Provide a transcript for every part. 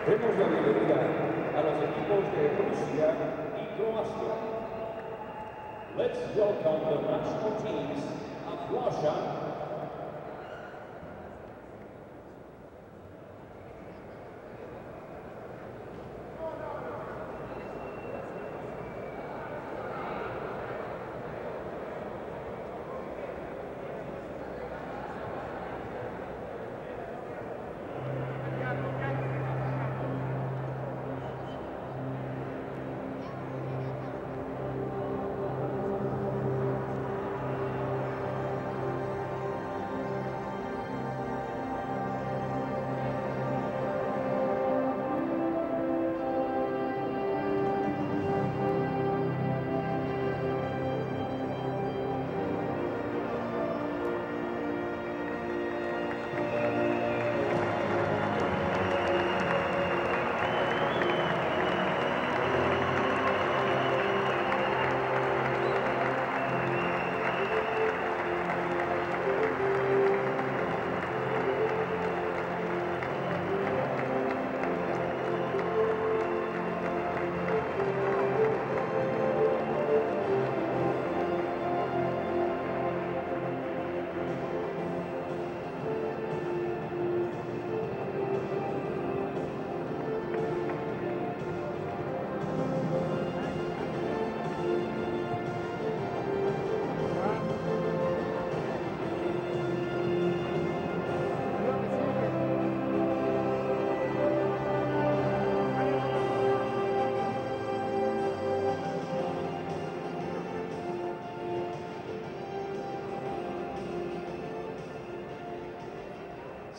Demos la bienvenida a los equipos de Rusia y Croacia. Let's welcome the national teams of Russia.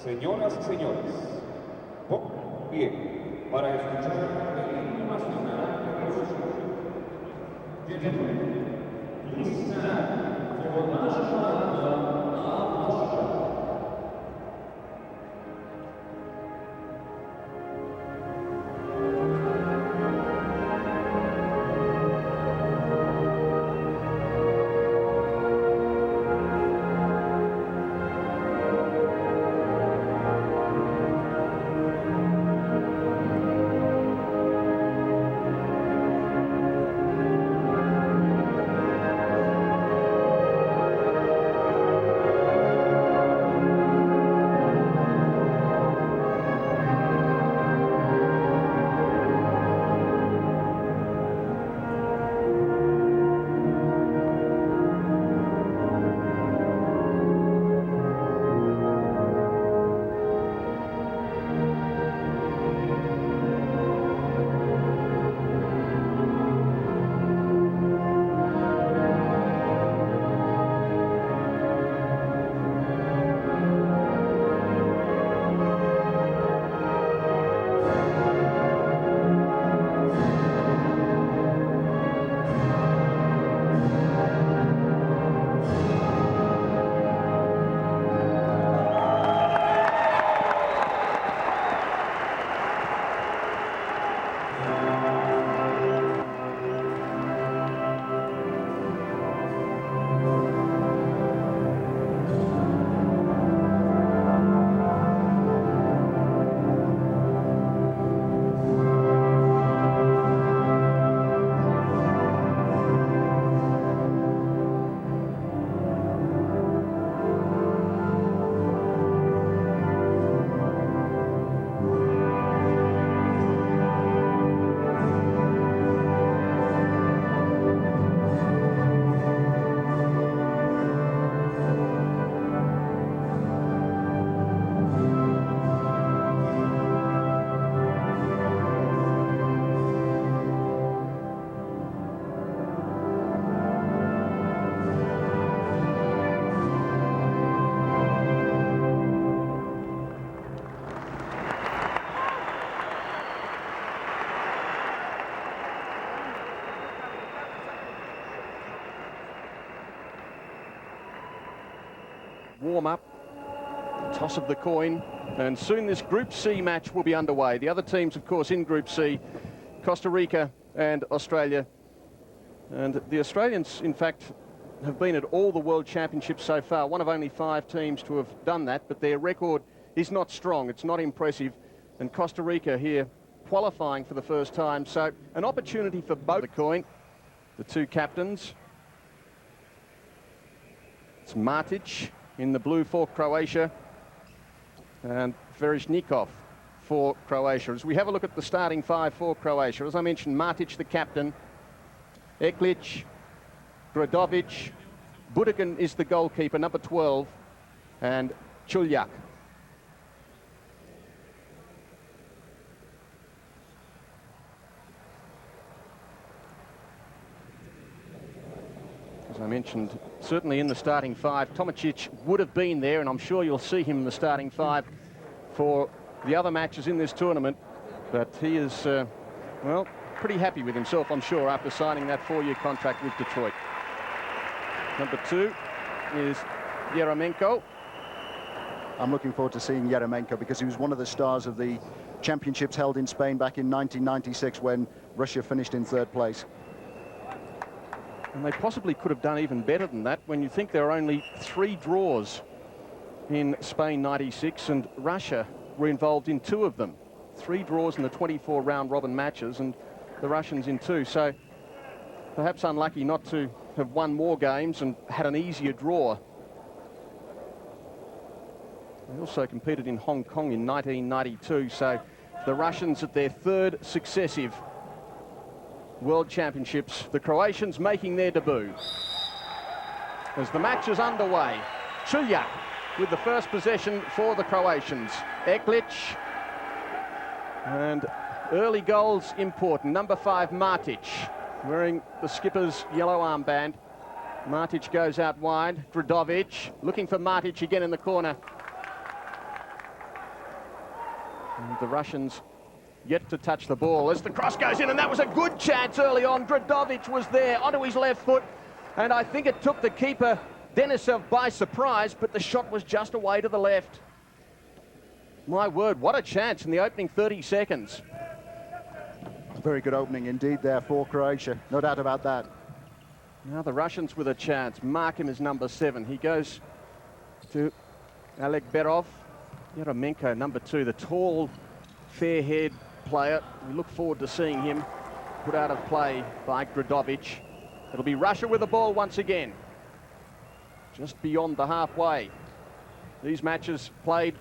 Señoras y señores, pongan bien para escuchar el himno nacional de Rusia. Gentlemen, please stand for national anthem of Russia. Warm up, toss of the coin, and soon this Group C match will be underway. The other teams, of course, in Group C, Costa Rica and Australia. And the Australians, in fact, have been at all the World Championships so far, one of only 5 teams to have done that, but their record is not strong, it's not impressive. and Costa Rica here qualifying for the first time. So an opportunity for both the coin, the two captains. It's MARTIC in the blue for Croatia and VERZIHNIKOV for Croatia. As we have a look at the starting five for Croatia, as I mentioned, MARTIC the captain, EKLIC, GRDOVIC, BUTIGAN is the goalkeeper, number 12, and CHUGUNOV. As I mentioned, certainly in the starting five, Tomacic would have been there, and I'm sure you'll see him in the starting five for the other matches in this tournament. But he is, well, pretty happy with himself, I'm sure, after signing that 4-year contract with Detroit. Number 2 is EREMENKO. I'm looking forward to seeing EREMENKO because he was one of the stars of the championships held in Spain back in 1996 when Russia finished in 3rd place. And they possibly could have done even better than that when you think there are only 3 draws in Spain 96 and Russia were involved in 2 of them. 3 draws in the 24 round robin matches and the Russians in 2. So perhaps unlucky not to have won more games and had an easier draw. They also competed in Hong Kong in 1992, so the Russians at their 3rd successive World Championships, the Croatians making their debut. As the match is underway, CHUGUNOV with the first possession for the Croatians. EKLIC, and early goals important. Number 5, MARTIC, wearing the skipper's yellow armband. MARTIC goes out wide. GRDOVIC looking for MARTIC again in the corner. And the Russians yet to touch the ball as the cross goes in, and that was a good chance early on. GRDOVIC was there onto his left foot, and I think it took the keeper Denisov by surprise, but the shot was just away to the left. My word, what a chance in the opening 30 seconds. Very good opening indeed there for Croatia, no doubt about that. Now the Russians with a chance. MARKIN is number 7. He goes to ALEKBEROV. EREMENKO, number 2, the tall, fair-haired player. We look forward to seeing him put out of play by GRDOVIC. It'll be Russia with the ball once again, just beyond the halfway. These matches played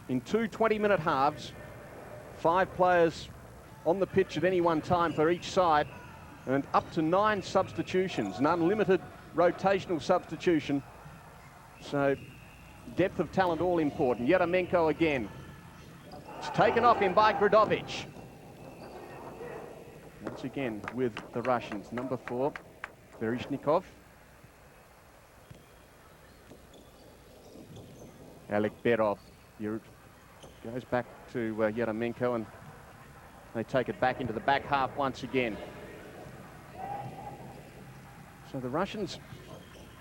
in 2 20-minute halves. 5 players on the pitch at any one time for each side, and up to 9 substitutions, an unlimited rotational substitution. So depth of talent all important. EREMENKO again. It's taken off him by GRDOVIC. Once again with the Russians. Number 4, VERZIHNIKOV. ALEKBEROV goes back to EREMENKO, and they take it back into the back half once again. So the Russians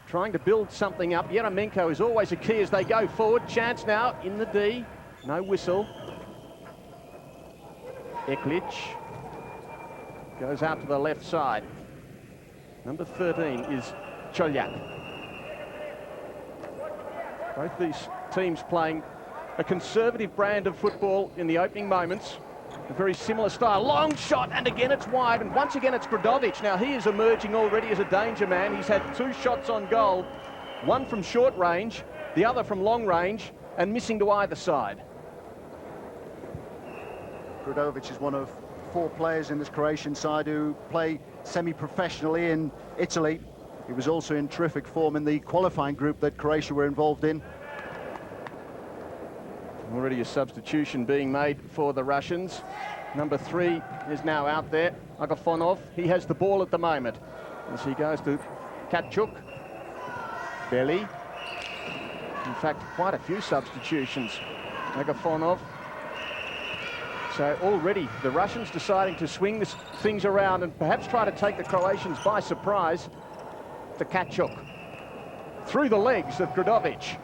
trying to build something up. EREMENKO is always a key as they go forward. Chance now in the D. No whistle. EKLIC goes out to the left side. Number 13 is CHUGUNOV. Both these teams playing a conservative brand of football in the opening moments. A very similar style. Long shot, and again it's wide, and once again it's GRDOVIC. Now he is emerging already as a danger man. He's had 2 shots on goal, one from short range, the other from long range, and missing to either side. GRDOVIC is one of 4 players in this Croatian side who play semi-professionally in Italy. He was also in terrific form in the qualifying group that Croatia were involved in. Already a substitution being made for the Russians. Number 3 is now out there, AGAPHONOV. He has the ball at the moment as he goes to TKACHUK. BELY. In fact, quite a few substitutions. AGAPHONOV. So already the Russians deciding to swing things around and perhaps try to take the Croatians by surprise. TKACHUK through the legs of GRDOVIC.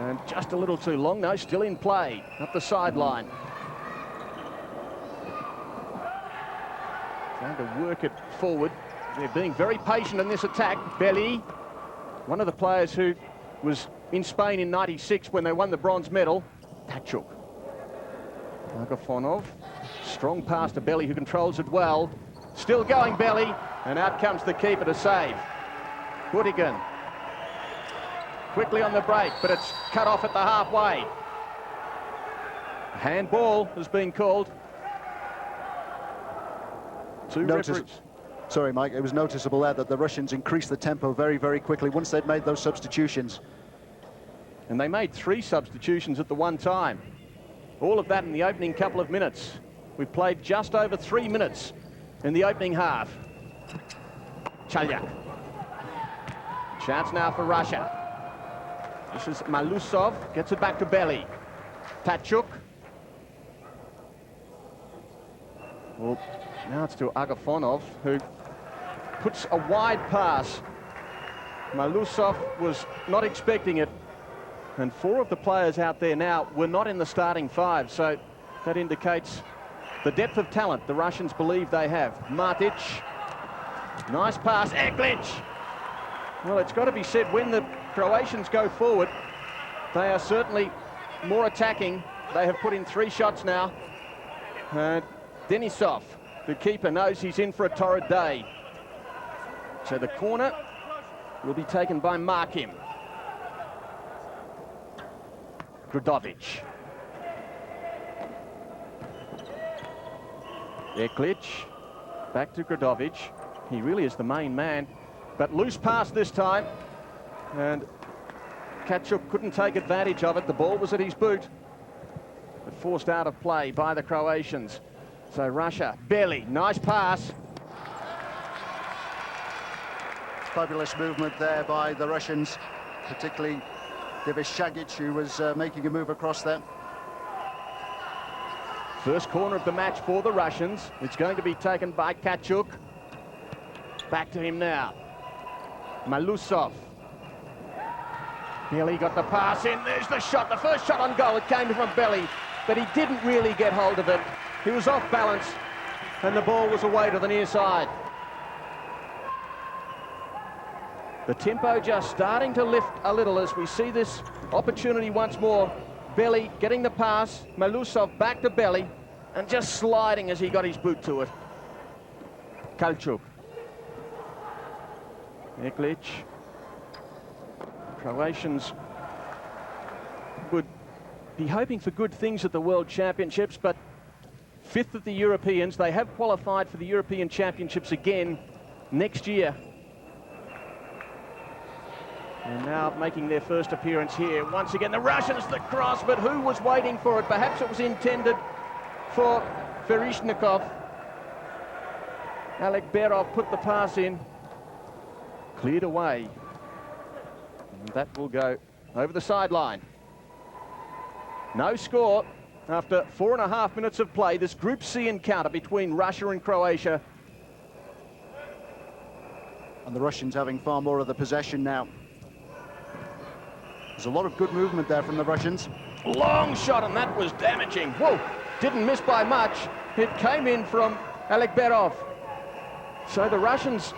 And just a little too long. No, still in play up the sideline. Trying to work it forward. They're being very patient in this attack. BELY, one of the players who was in Spain in '96 when they won the bronze medal. TKACHUK. AGAPHONOV, strong pass to BELY, who controls it well. Still going BELY, and out comes the keeper to save. BUTIGAN. Quickly on the break, but it's cut off at the halfway. Handball has been called. Sorry, Mike, it was noticeable there that the Russians increased the tempo very, very quickly once they'd made those substitutions. And they made 3 substitutions at the one time. All of that in the opening couple of minutes. We've played just over 3 minutes in the opening half. Chalyak. Chance now for Russia. This is MALYSHEV, gets it back to BELY. TKACHUK. Well, now it's to AGAPHONOV, who puts a wide pass. MALYSHEV was not expecting it. And 4 of the players out there now were not in the starting 5, so that indicates the depth of talent the Russians believe they have. MARTIC. Nice pass. EKLIC. Well, it's got to be said, when the Croatians go forward, they are certainly more attacking. They have put in 3 shots now. Denisov, the keeper, knows he's in for a torrid day. So the corner will be taken by MARKIN. GRDOVIC. EKLIC. Back to GRDOVIC. He really is the main man. But loose pass this time. And TKACHUK couldn't take advantage of it. The ball was at his boot. But forced out of play by the Croatians. So Russia, BELY, nice pass. Fabulous movement there by the Russians, particularly DERVISAGIC, who was making a move across there. First corner of the match for the Russians. It's going to be taken by TKACHUK. Back to him now. MALYSHEV. BELY got the pass in. There's the shot, the first shot on goal. It came from BELY, but he didn't really get hold of it. He was off balance, and the ball was away to the near side. The tempo just starting to lift a little as we see this opportunity once more. BELY getting the pass, MALYSHEV back to BELY, and just sliding as he got his boot to it. TKACHUK. EKLIC. Croatians would be hoping for good things at the World Championships, but 5th of the Europeans. They have qualified for the European Championships again next year. And now making their first appearance here. Once again, the Russians, the cross, but who was waiting for it? Perhaps it was intended for VERZIHNIKOV. ALEKBEROV put the pass in, cleared away. And that will go over the sideline. No score after 4.5 minutes of play. This Group C encounter between Russia and Croatia. And the Russians having far more of the possession now. There's a lot of good movement there from the Russians. Long shot, and that was damaging. Whoa, didn't miss by much. It came in from ALEKBEROV. So the Russians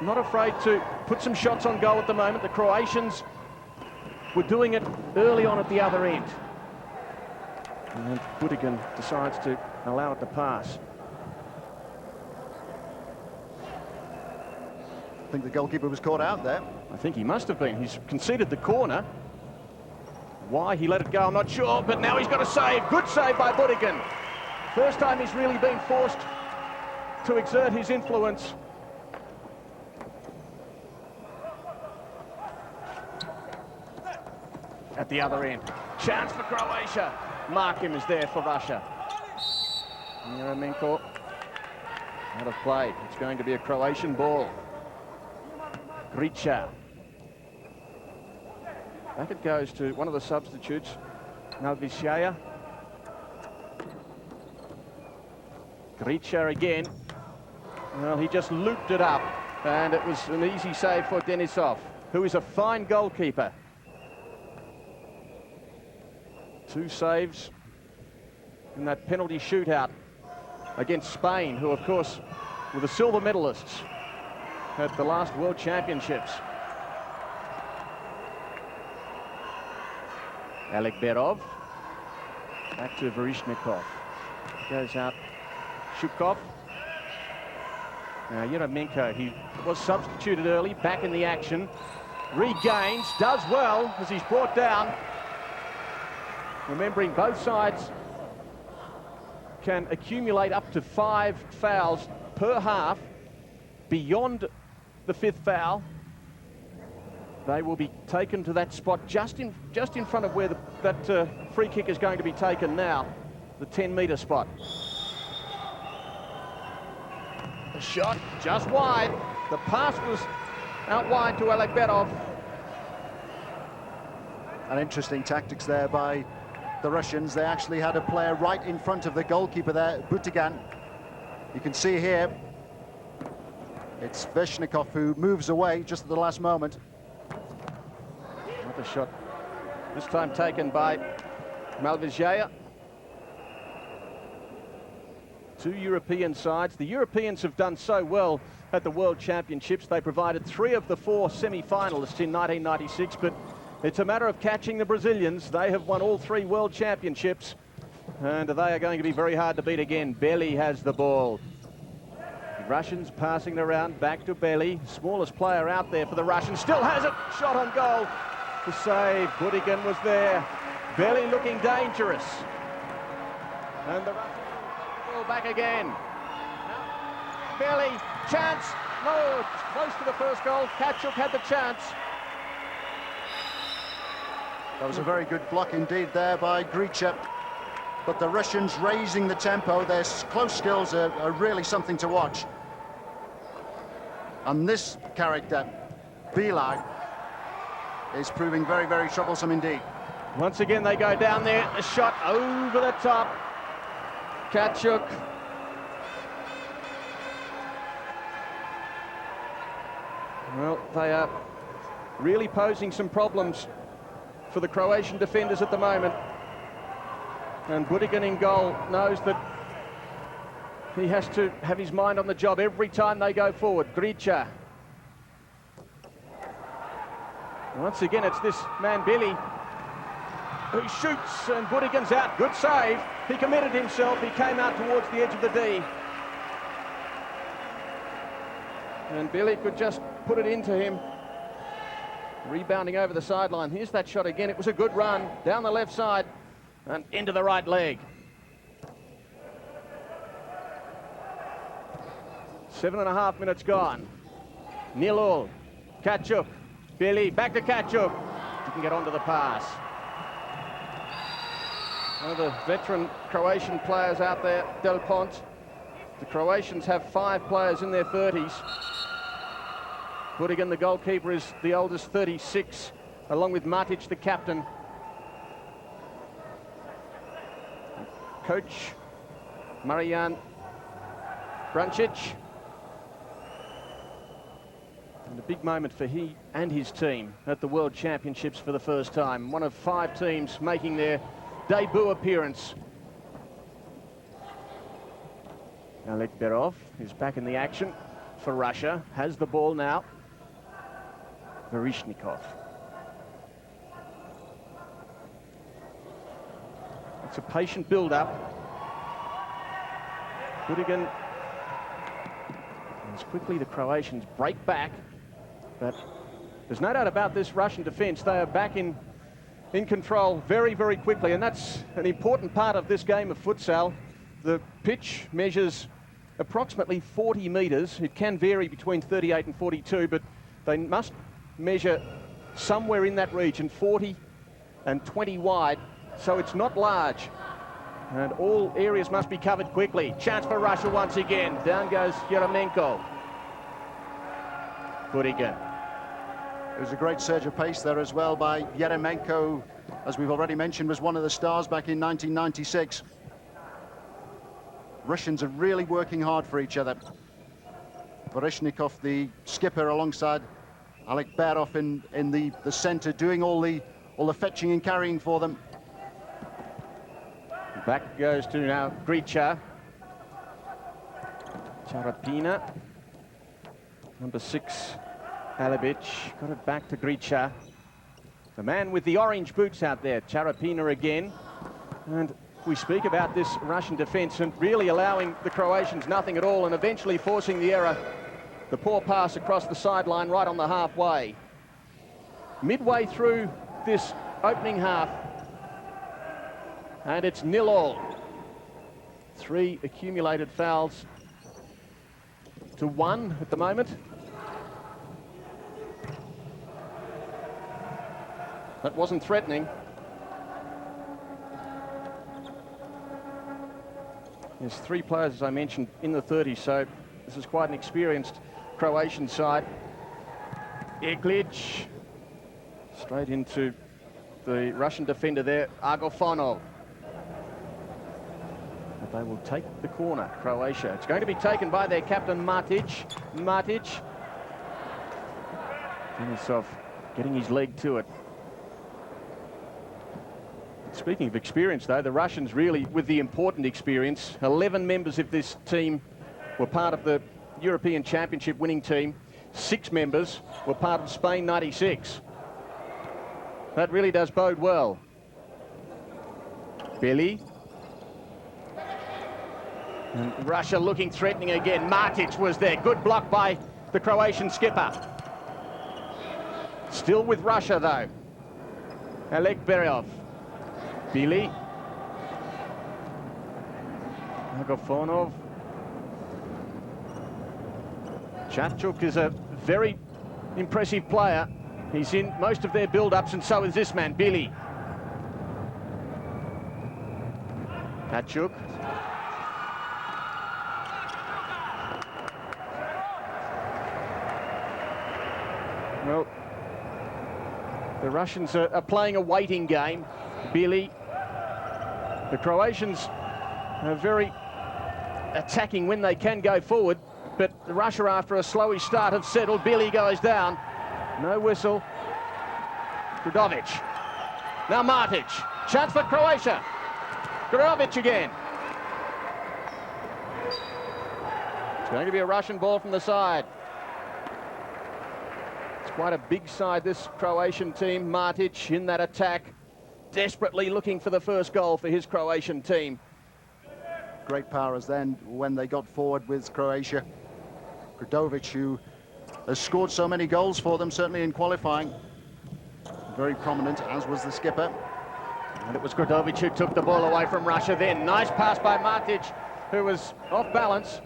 not afraid to put some shots on goal at the moment. The Croatians were doing it early on at the other end. And BUTIGAN decides to allow it to pass. I think the goalkeeper was caught out there. I think he must have been. He's conceded the corner. Why he let it go, I'm not sure, but now he's got a save. Good save by BUTIGAN. First time he's really been forced to exert his influence. At the other end. Chance for Croatia. MARKIN is there for Russia. EREMENKO out of play. It's going to be a Croatian ball. GRICAR. Back it goes to one of the substitutes, MALVASIJA. GRICAR again. Well, he just looped it up, and it was an easy save for Denisov, who is a fine goalkeeper. 2 saves in that penalty shootout against Spain, who, of course, were the silver medalists at the last World Championships. ALEKBEROV. Back to VERZIHNIKOV. Goes out Shukov. Now EREMENKO, he was substituted early, back in the action. Regains, does well as he's brought down. Remembering both sides can accumulate up to 5 fouls per half. Beyond the 5th foul, they will be taken to that spot just in front of where that free kick is going to be taken now, the 10-metre spot. The shot just wide. The pass was out wide to ALEKBEROV. And interesting tactics there by the Russians. They actually had a player right in front of the goalkeeper there, BUTIGAN. You can see here, it's VERZIHNIKOV who moves away just at the last moment. Another shot, this time taken by MALVASIJA. 2 European sides. The Europeans have done so well at the World Championships. They provided 3 of the 4 semi-finalists in 1996, but it's a matter of catching the Brazilians. They have won all 3 World Championships, and they are going to be very hard to beat again. BELY has the ball. The Russians passing it around, back to BELY. Smallest player out there for the Russians. Still has it. Shot on goal. The save. BUTIGAN was there. BELY looking dangerous. And the Russians ball back again. Now, BELY, chance. No, close to the first goal. CACHUK had the chance. That was a very good block indeed there by GRICAR. But the Russians raising the tempo. Their close skills are really something to watch. And this character, BELY, is proving very, very troublesome indeed. Once again, they go down there. A shot over the top. CACHUK. Well, they are really posing some problems for the Croatian defenders at the moment. And BUTIGAN in goal knows that he has to have his mind on the job every time they go forward. GRICAR. Once again, it's this man, BELY, who shoots, and BUTIGAN's out. Good save. He committed himself. He came out towards the edge of the D. And BELY could just put it into him. Rebounding over the sideline. Here's that shot again. It was a good run down the left side and into the right leg. 7.5 minutes gone. 0-0. CACHUK. BELY back to CACHUK. Didn't get onto the pass. One of the veteran Croatian players out there, DELPONT. The Croatians have 5 players in their 30s. BUTIGAN, the goalkeeper, is the oldest, 36, along with MARTIC, the captain. Coach Marijan Brancic. And a big moment for he and his team at the World Championships for the first time. One of 5 teams making their debut appearance. ALEKBEROV is back in the action for Russia. Has the ball now. VERZIHNIKOV. It's a patient build-up. BUTIGAN, as quickly the Croatians break back, but there's no doubt about this Russian defence. They are back in control very, very quickly, and that's an important part of this game of futsal. The pitch measures approximately 40 metres. It can vary between 38 and 42, but they must measure somewhere in that region, 40 and 20 wide, so it's not large. And all areas must be covered quickly. Chance for Russia once again. Down goes EREMENKO. BUTIGAN. It was a great surge of pace there as well by EREMENKO, as we've already mentioned, was one of the stars back in 1996. Russians are really working hard for each other. VERZIHNIKOV, the skipper, alongside ALEKBEROV in the centre, doing all the fetching and carrying for them. Back goes to now GRICAR. CARAPINA. Number 6, ALEBIC. Got it back to GRICAR. The man with the orange boots out there, CARAPINA again. And we speak about this Russian defence and really allowing the Croatians nothing at all and eventually forcing the error. The poor pass across the sideline right on the halfway. Midway through this opening half, and it's 0-all. 3 accumulated fouls to 1 at the moment. That wasn't threatening. There's 3 players, as I mentioned, in the 30s, so this is quite an experienced Croatian side. EKLIC straight into the Russian defender there, AGAPHONOV. But they will take the corner, Croatia. It's going to be taken by their captain, MARTIC. DENISOV getting his leg to it. Speaking of experience, though, the Russians really with the important experience. 11 members of this team were part of the European Championship winning team. 6 members were part of Spain '96. That really does bode well. BELY. And Russia looking threatening again. MARTIC was there. Good block by the Croatian skipper. Still with Russia, though. ALEKBEROV. BELY. AGAPHONOV. CHACHUK is a very impressive player. He's in most of their build-ups, and so is this man, BELY. CHACHUK. Well, the Russians are playing a waiting game. BELY. The Croatians are very attacking when they can go forward, but Russia, after a slowish start, have settled. BELY goes down. No whistle. GRDOVIC. Now MARTIC. Chance for Croatia. GRDOVIC again. It's going to be a Russian ball from the side. It's quite a big side, this Croatian team. MARTIC in that attack, desperately looking for the first goal for his Croatian team. Great powers then when they got forward with Croatia. GRDOVIC, who has scored so many goals for them, certainly in qualifying. Very prominent, as was the skipper. And it was GRDOVIC who took the ball away from Russia then. Nice pass by MARTIC, who was off balance.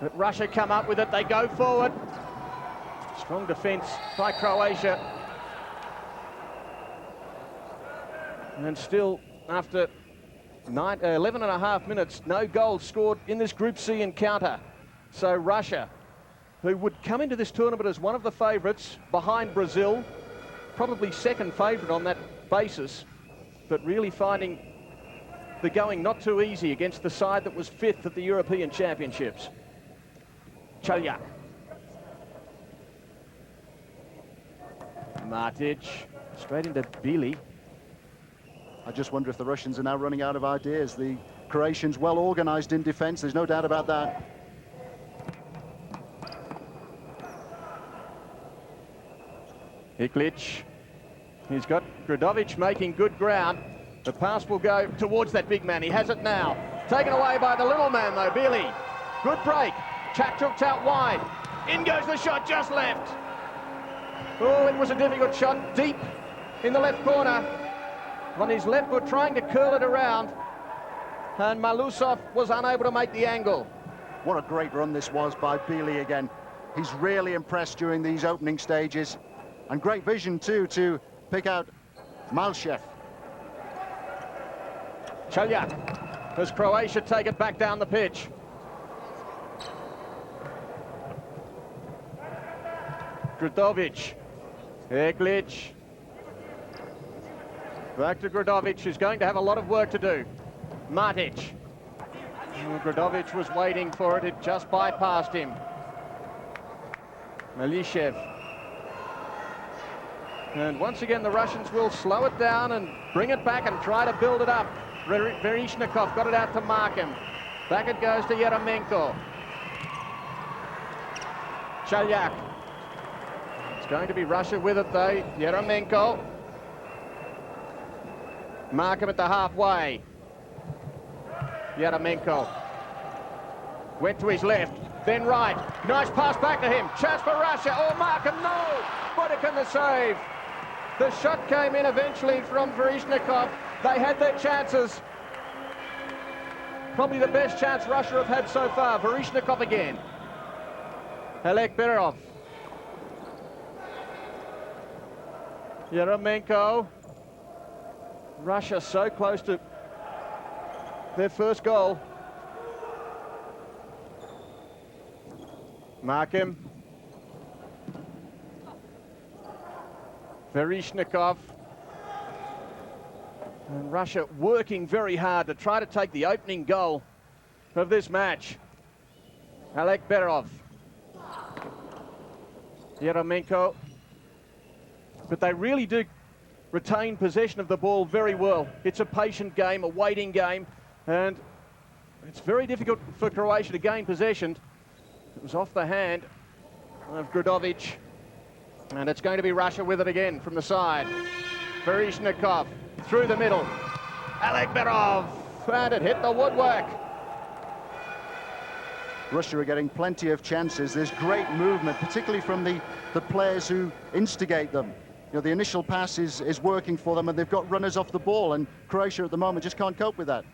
But Russia come up with it. They go forward. Strong defence by Croatia. And still, after 11 and a half minutes, no goals scored in this Group C encounter. So Russia, who would come into this tournament as one of the favourites behind Brazil, probably second favourite on that basis, but really finding the going not too easy against the side that was 5th at the European Championships. Chaljak. MARTIC straight into BELY. I just wonder if the Russians are now running out of ideas. The Croatians well organised in defence, there's no doubt about that. EKLIC. He's got GRDOVIC making good ground. The pass will go towards that big man. He has it now. Taken away by the little man, though, BELY. Good break. CHACHUK's out wide. In goes the shot, just left. Oh, it was a difficult shot, deep in the left corner. On his left foot, trying to curl it around. And MALYSHEV was unable to make the angle. What a great run this was by BELY again. He's really impressed during these opening stages. And great vision, too, to pick out MALYSHEV. Chaljak, as Croatia take it back down the pitch. GRDOVIC. EKLIC. Back to GRDOVIC, who's going to have a lot of work to do. MARTIC. Oh, GRDOVIC was waiting for it. It just bypassed him. MALYSHEV. And once again, the Russians will slow it down and bring it back and try to build it up. VERZIHNIKOV got it out to MARKIN. Back it goes to EREMENKO. Chaljak. It's going to be Russia with it, though. EREMENKO. MARKIN at the halfway. EREMENKO went to his left, then right. Nice pass back to him. Chance for Russia. Oh, MARKIN, no! BUTIGAN the save. The shot came in eventually from VERZIHNIKOV. They had their chances. Probably the best chance Russia have had so far. VERZIHNIKOV again. ALEKBEROV. EREMENKO. Russia so close to their first goal. MARKIN. VERZIHNIKOV. And Russia working very hard to try to take the opening goal of this match. ALEKBEROV. EREMENKO. But they really do retain possession of the ball very well. It's a patient game, a waiting game, and it's very difficult for Croatia to gain possession. It was off the hand of GRDOVIC, and it's going to be Russia with it again from the side. VERZIHNIKOV through the middle. ALEKBEROV, and it hit the woodwork. Russia are getting plenty of chances. There's great movement, particularly from the players who instigate them. You know, the initial pass is working for them, and they've got runners off the ball, and Croatia at the moment just can't cope with that.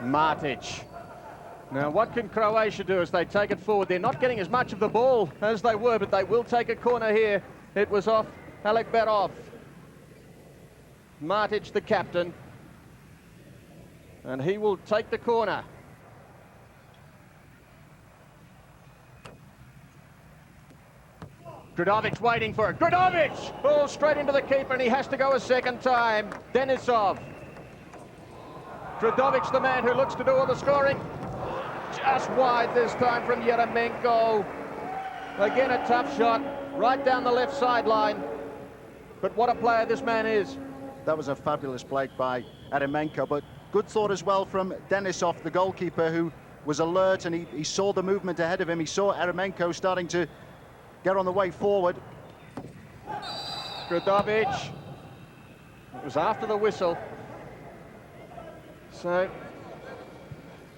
MARTIC. Now, what can Croatia do as they take it forward? They're not getting as much of the ball as they were, but they will take a corner here. It was off ALEKBEROV. MARTIC, the captain, and he will take the corner. GRDOVIC waiting for it. GRDOVIC! Ball straight into the keeper, and he has to go a second time. DENISOV. GRDOVIC, the man who looks to do all the scoring. Just wide this time from EREMENKO. Again, a tough shot, right down the left sideline. But what a player this man is. That was a fabulous play by EREMENKO, but good thought as well from Denisov, the goalkeeper, who was alert, and he saw the movement ahead of him. He saw EREMENKO starting to get on the way forward. GRDOVIC. It was after the whistle. So,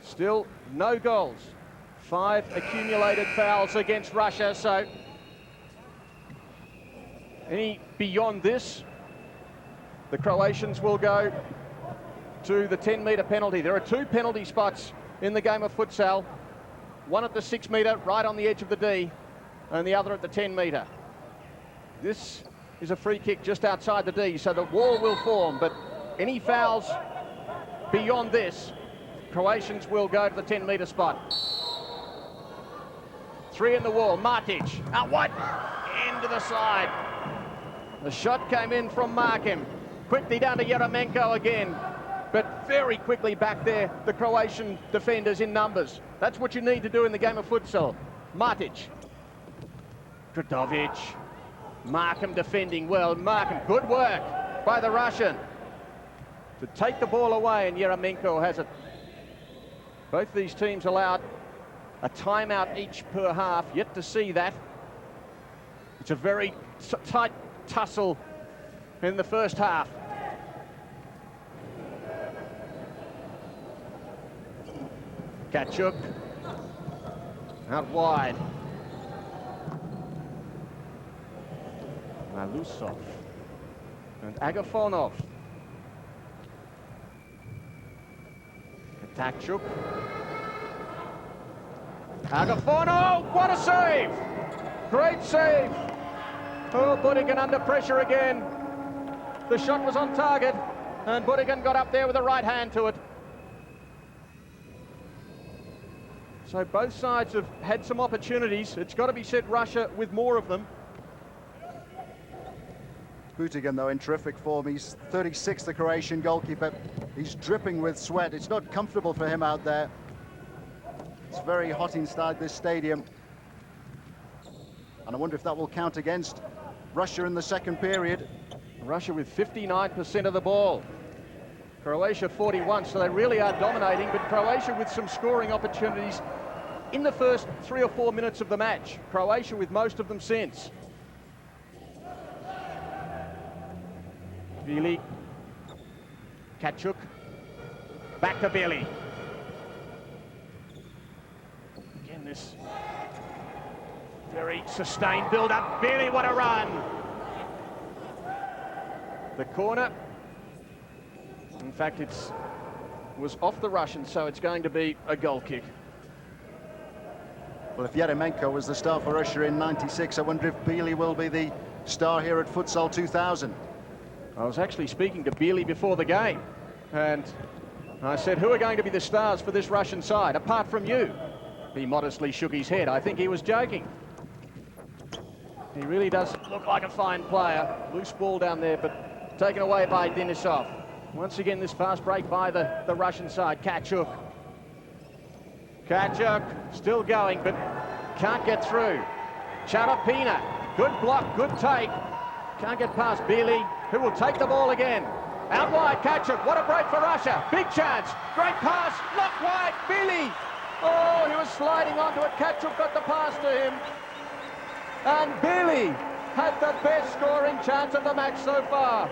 still no goals. 5 accumulated fouls against Russia, so any beyond this, the Croatians will go to the 10-metre penalty. There are 2 penalty spots in the game of futsal. One at the 6-metre, right on the edge of the D, and the other at the 10-metre. This is a free kick just outside the D, so the wall will form, but any fouls beyond this, Croatians will go to the 10-metre spot. 3 in the wall. MARTIC out wide, into the side. The shot came in from MARKIN. Quickly down to EREMENKO again, but very quickly back there, the Croatian defenders in numbers. That's what you need to do in the game of futsal. MARTIC. GRDOVIC. MARKIN defending well. MARKIN, good work by the Russian to take the ball away, and EREMENKO has it. Both these teams allowed a timeout each per half. Yet to see that. It's a very tight tussle in the first half. CACHUK out wide. MALYSHEV and AGAPHONOV. CACHUK. AGAPHONOV, what a save! Great save! Oh, BUTIGAN under pressure again. The shot was on target, and BUTIGAN got up there with a right hand to it. So both sides have had some opportunities. It's got to be said, Russia with more of them. BUTIGAN, though, in terrific form. He's 36, the Croatian goalkeeper. He's dripping with sweat. It's not comfortable for him out there. It's very hot inside this stadium. And I wonder if that will count against Russia in the second period. Russia with 59% of the ball. Croatia 41, so they really are dominating, but Croatia with some scoring opportunities in the first 3 or 4 minutes of the match. Croatia with most of them since. BELY. CACHUK. Back to BELY. Again, this very sustained build-up. BELY, what a run! The corner, in fact, was off the Russians, so it's going to be a goal kick. Well, if EREMENKO was the star for Russia in '96, I wonder if BELY will be the star here at Futsal 2000. I was actually speaking to BELY before the game, and I said, who are going to be the stars for this Russian side, apart from you? He modestly shook his head. I think he was joking. He really does look like a fine player. Loose ball down there, but taken away by Denisov. Once again, this fast break by the Russian side. CACHUK. CACHUK still going, but can't get through. CARAPINA, good block, good take. Can't get past BELY, who will take the ball again. Out wide, CACHUK, what a break for Russia. Big chance, great pass, not wide, BELY. Oh, he was sliding onto it. CACHUK got the pass to him. And BELY had the best scoring chance of the match so far.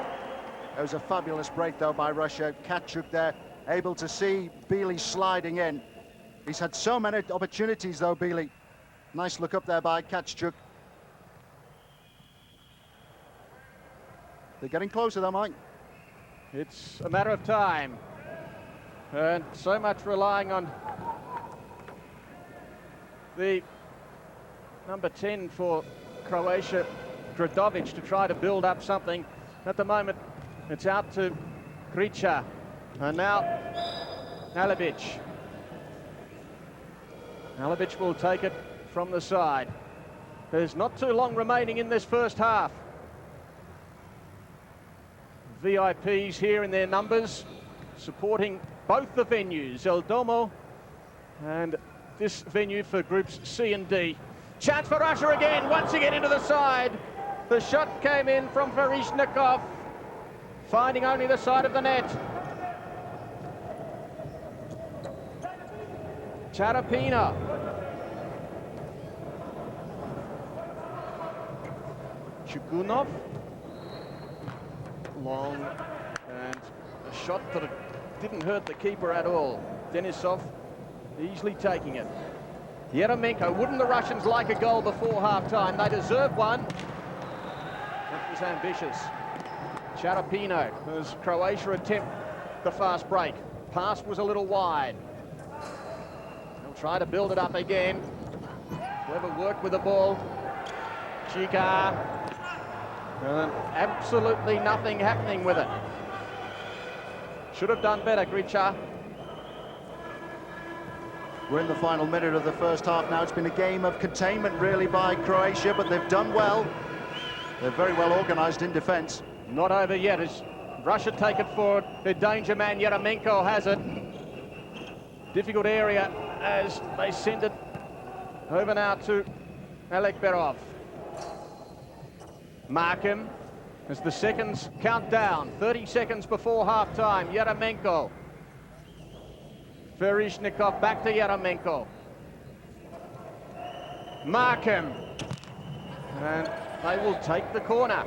It was a fabulous break, though, by Russia. CACHUK there, able to see BELY sliding in. He's had so many opportunities, though, BELY. Nice look up there by CACHUK. They're getting closer, though, Mike. It's a matter of time. And so much relying on the number 10 for Croatia, GRDOVIC, to try to build up something. At the moment, it's out to GRICAR. And now, ALEBIC. ALEBIC will take it from the side. There's not too long remaining in this first half. VIPs here in their numbers, supporting both the venues, El Domo and this venue for groups C and D. Chance for Russia again, once again into the side. The shot came in from VERZIHNIKOV, finding only the side of the net. CHUGUNOV. CHUGUNOV. Long, and a shot that didn't hurt the keeper at all. Denisov easily taking it. EREMENKO, wouldn't the Russians like a goal before half-time? They deserve one. That was ambitious. CARAPINA, as Croatia attempt the fast break. Pass was a little wide. They'll try to build it up again. Clever work with the ball. GRICAR. Absolutely nothing happening with it. Should have done better, GRICAR. We're in the final minute of the first half now. It's been a game of containment, really, by Croatia, but they've done well. They're very well organised in defence. Not over yet as Russia take it forward. The danger man, EREMENKO, has it. Difficult area as they send it over now to ALEKBEROV. MARKIN as the seconds count down. 30 seconds before half-time. EREMENKO. VERZIHNIKOV back to EREMENKO. MARKIN. And they will take the corner.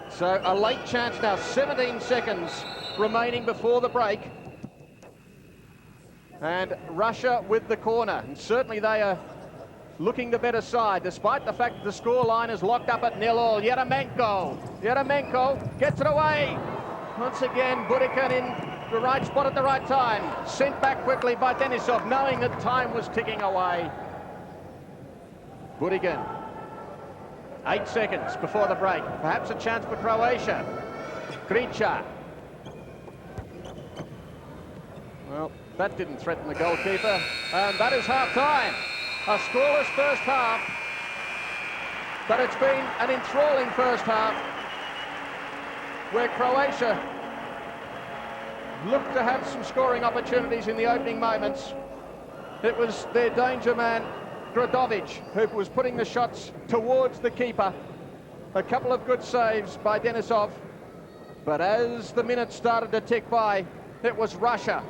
So a late chance now. 17 seconds remaining before the break. And Russia with the corner. And certainly they are looking the better side, despite the fact that the scoreline is locked up at 0-0. EREMENKO gets it away. Once again, BUTIGAN in the right spot at the right time. Sent back quickly by Denisov, knowing that time was ticking away. BUTIGAN. 8 seconds before the break. Perhaps a chance for Croatia. GRICAR. Well, that didn't threaten the goalkeeper. And that is half-time. A scoreless first half, but it's been an enthralling first half where Croatia looked to have some scoring opportunities in the opening moments. It was their danger man, GRDOVIC, who was putting the shots towards the keeper. A couple of good saves by Denisov, but as the minutes started to tick by, it was Russia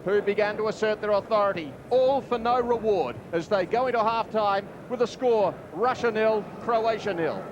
who began to assert their authority, all for no reward, as they go into half-time with a score, Russia 0, Croatia 0.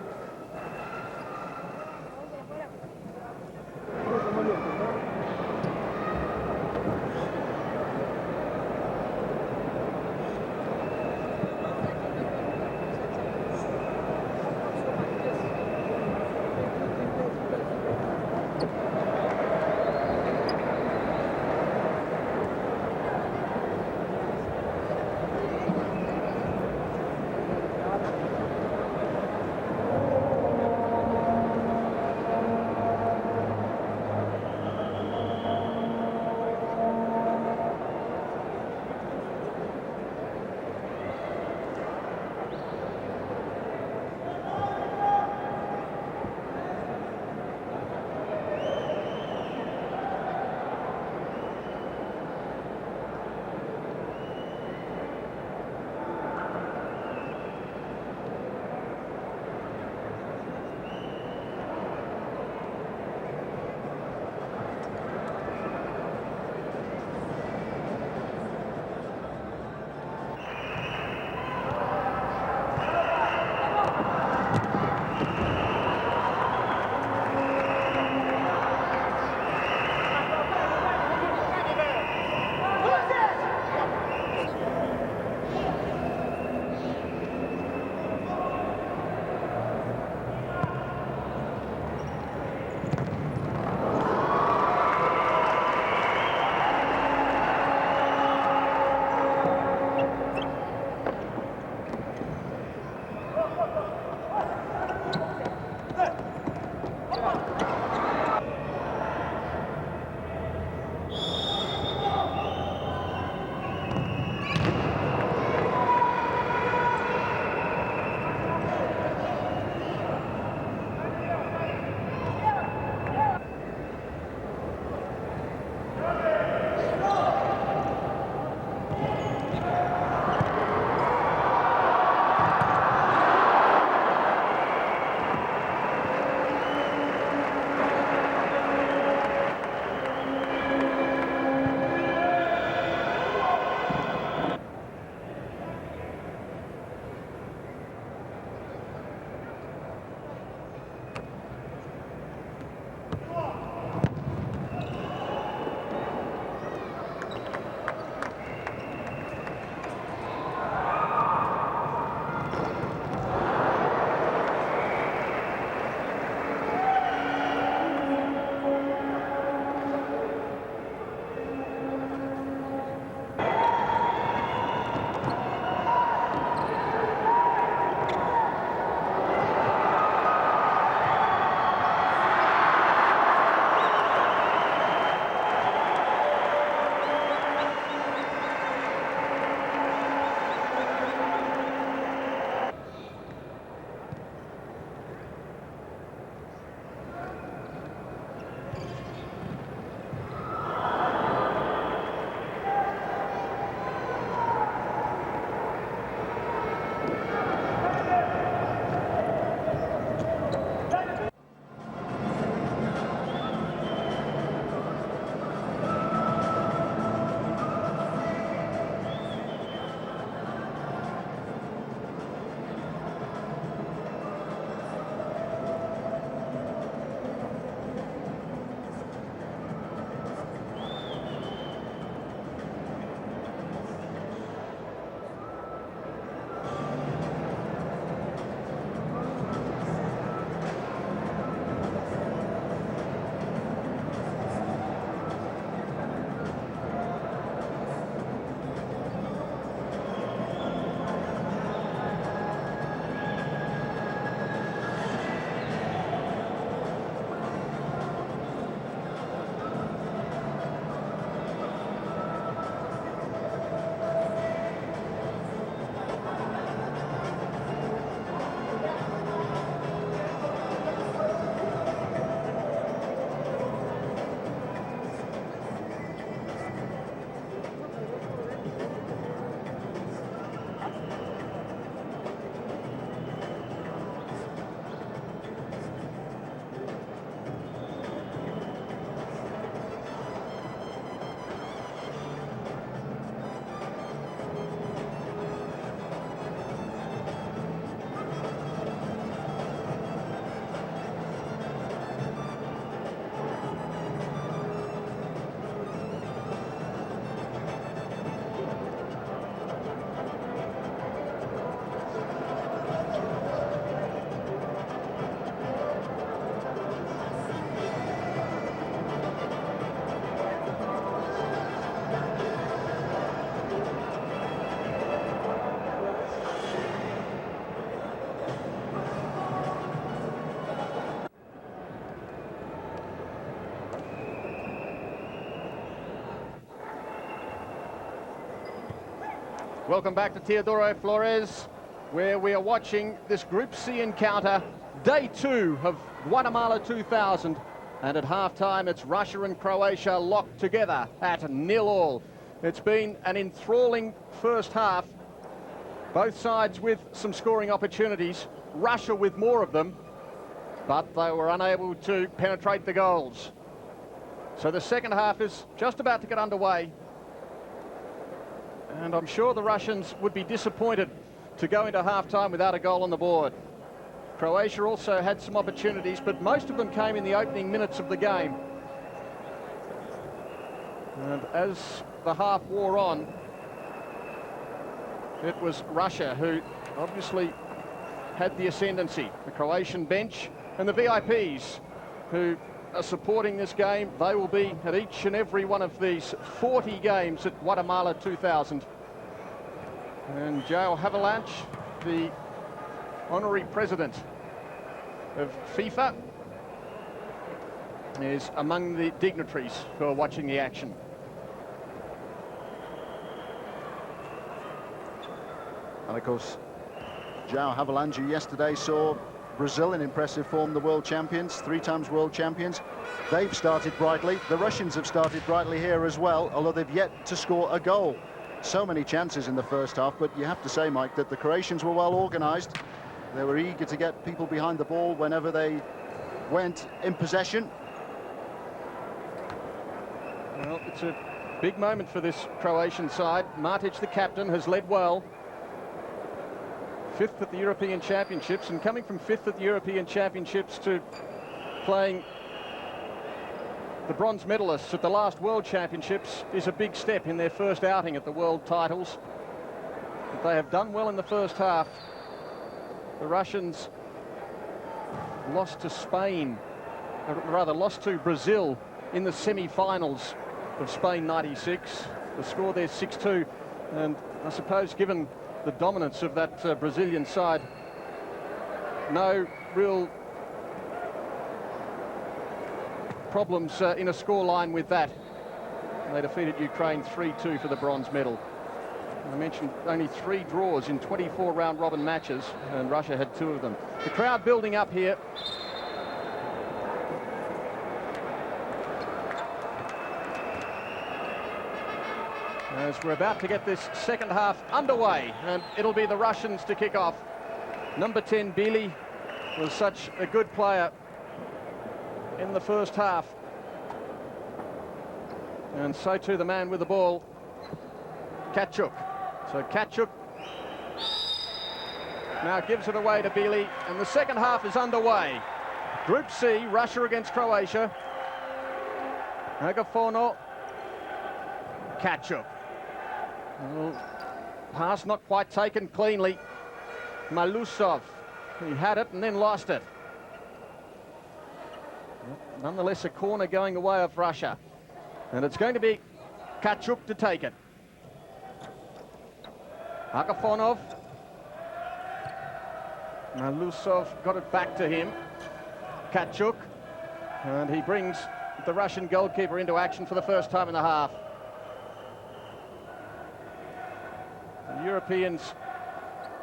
Welcome back to Teodoro, Flores, where we are watching this Group C encounter, day 2 of Guatemala 2000. And at halftime, it's Russia and Croatia locked together at 0-0. It's been an enthralling first half. Both sides with some scoring opportunities. Russia with more of them, but they were unable to penetrate the goals. So the second half is just about to get underway. And I'm sure the Russians would be disappointed to go into half-time without a goal on the board. Croatia also had some opportunities, but most of them came in the opening minutes of the game. And as the half wore on, it was Russia who obviously had the ascendancy. The Croatian bench and the VIPs who are supporting this game, they will be at each and every one of these 40 games at Guatemala 2000. And Joe Havelange, the honorary president of FIFA, is among the dignitaries who are watching the action. And of course, João Havelange yesterday saw Brazil in impressive form, the world champions, 3 times world champions. They've started brightly. The Russians have started brightly here as well, although they've yet to score a goal. So many chances in the first half, but you have to say, Mike, that the Croatians were well organised. They were eager to get people behind the ball whenever they went in possession. Well, it's a big moment for this Croatian side. Martic, the captain, has led well. 5th at the European Championships, and coming from 5th at the European Championships to playing the bronze medalists at the last World Championships is a big step in their first outing at the World titles. But they have done well in the first half. The Russians lost to Spain, or rather lost to Brazil in the semi-finals of Spain '96. The score there 6-2, and I suppose given the dominance of that Brazilian side, no real problems in a scoreline with that. They defeated Ukraine 3-2 for the bronze medal. I mentioned only 3 draws in 24 round-robin matches, and Russia had 2 of them. The crowd building up here. As we're about to get this second half underway, and it'll be the Russians to kick off. Number 10, BELY, was such a good player in the first half. And so too the man with the ball, CACHUK. So CACHUK now gives it away to BELY, and the second half is underway. Group C, Russia against Croatia. AGAPHONOV, CACHUK. Well, pass not quite taken cleanly. MALYSHEV, he had it and then lost it. Nonetheless, a corner going the way of Russia. And it's going to be CACHUK to take it. AGAPHONOV. MALYSHEV got it back to him. CACHUK. And he brings the Russian goalkeeper into action for the first time in the half. The Europeans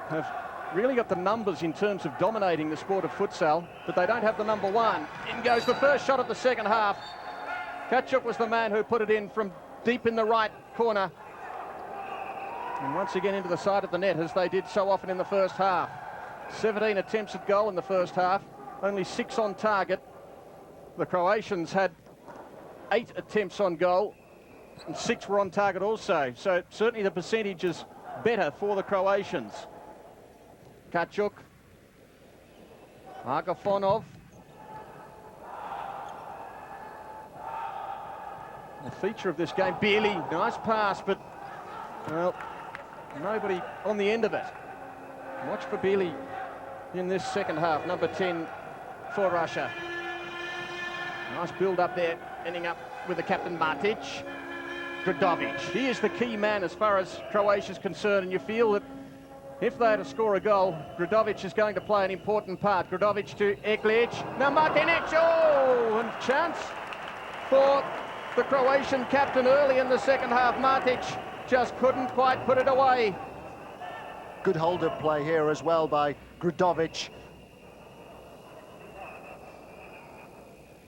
have really got the numbers in terms of dominating the sport of futsal, but they don't have the number 1. In goes the first shot of the second half. CACHUK was the man who put it in from deep in the right corner. And once again into the side of the net, as they did so often in the first half. 17 attempts at goal in the first half, only 6 on target. The Croatians had 8 attempts on goal, and 6 were on target also. So certainly the percentage is better for the Croatians. CACHUK. AGAPHONOV. The feature of this game, BELY, nice pass, but, well, nobody on the end of it. Watch for BELY in this second half, number 10 for Russia. Nice build up there, ending up with the captain MARTIC. GRDOVIC, he is the key man as far as Croatia's concerned, and you feel that if they are to score a goal, GRDOVIC is going to play an important part. GRDOVIC to EKLIC, now MARTINIC, oh, and chance for the Croatian captain early in the second half. MARTIC just couldn't quite put it away. Good hold-up play here as well by GRDOVIC.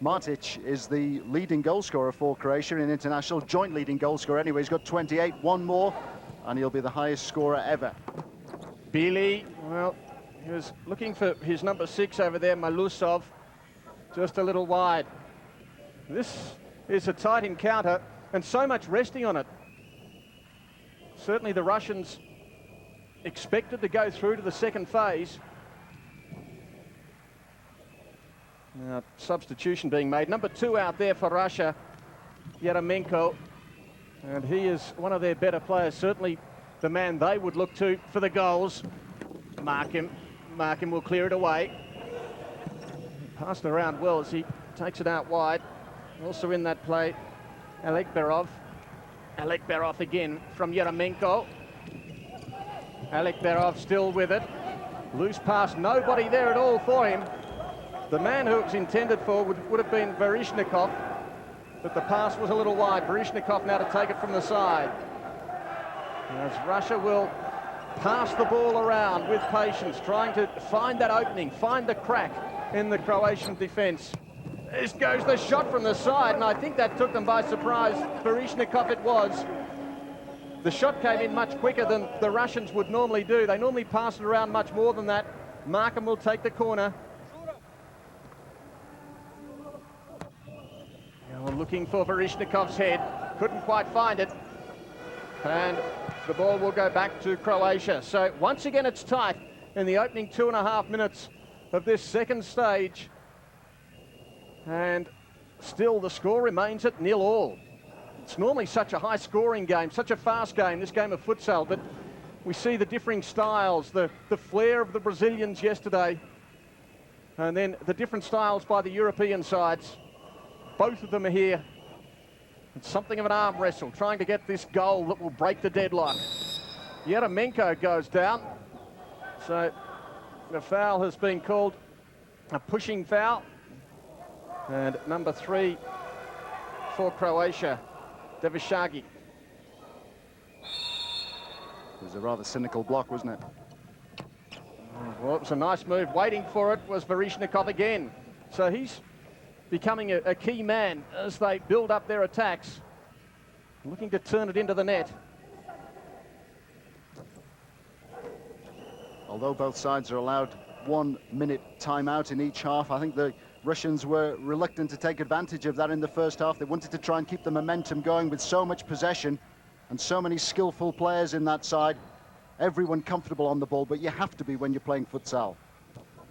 MARTIC is the leading goal scorer for Croatia in international, joint leading goal scorer anyway. He's got 28, one more, and he'll be the highest scorer ever. BELY, well, he was looking for his number 6 over there, MALYSHEV, just a little wide. This is a tight encounter, and so much resting on it. Certainly the Russians expected to go through to the second phase. Now, substitution being made. Number 2 out there for Russia, EREMENKO. And he is one of their better players, certainly the man they would look to for the goals. MARKIN will clear it away. Passed around well as he takes it out wide. Also in that play, ALEKBEROV. ALEKBEROV again from EREMENKO. ALEKBEROV still with it. Loose pass, nobody there at all for him. The man who it was intended for would have been VERZIHNIKOV, but the pass was a little wide. VERZIHNIKOV now to take it from the side. As Russia will pass the ball around with patience, trying to find that opening, find the crack in the Croatian defence. This goes the shot from the side, and I think that took them by surprise. VERZIHNIKOV it was. The shot came in much quicker than the Russians would normally do. They normally pass it around much more than that. MARKIN will take the corner. Looking for VERZIHNIKOV's head, couldn't quite find it, and the ball will go back to Croatia. So once again it's tight in the opening 2.5 minutes of this second stage, and still the score remains at 0-0. It's normally such a high scoring game, such a fast game, this game of futsal, but we see the differing styles, the flair of the Brazilians yesterday, and then the different styles by the European sides. Both of them are here. It's something of an arm wrestle, trying to get this goal that will break the deadlock. EREMENKO goes down. So the foul has been called a pushing foul. And number 3 for Croatia, DERVISAGIC. It was a rather cynical block, wasn't it? Well, it was a nice move. Waiting for it was VERZIHNIKOV again. So he's becoming a key man as they build up their attacks, looking to turn it into the net. Although both sides are allowed 1 minute timeout in each half, I think the Russians were reluctant to take advantage of that in the first half. They wanted to try and keep the momentum going with so much possession and so many skillful players in that side. Everyone comfortable on the ball, but you have to be when you're playing futsal.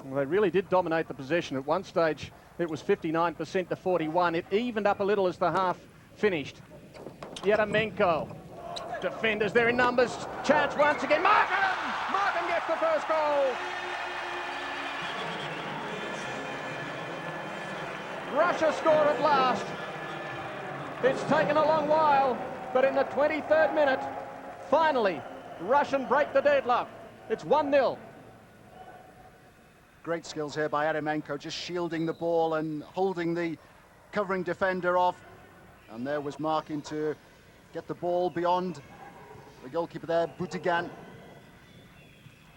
Well, they really did dominate the possession. At one stage, it was 59% to 41. It evened up a little as the half finished. EREMENKO. Defenders there in numbers. Chance once again. MARKIN gets the first goal. Russia score at last. It's taken a long while, but in the 23rd minute, finally, Russian break the deadlock. It's 1-0. Great skills here by EREMENKO, just shielding the ball and holding the covering defender off. And there was MARKIN to get the ball beyond the goalkeeper there, BUTIGAN.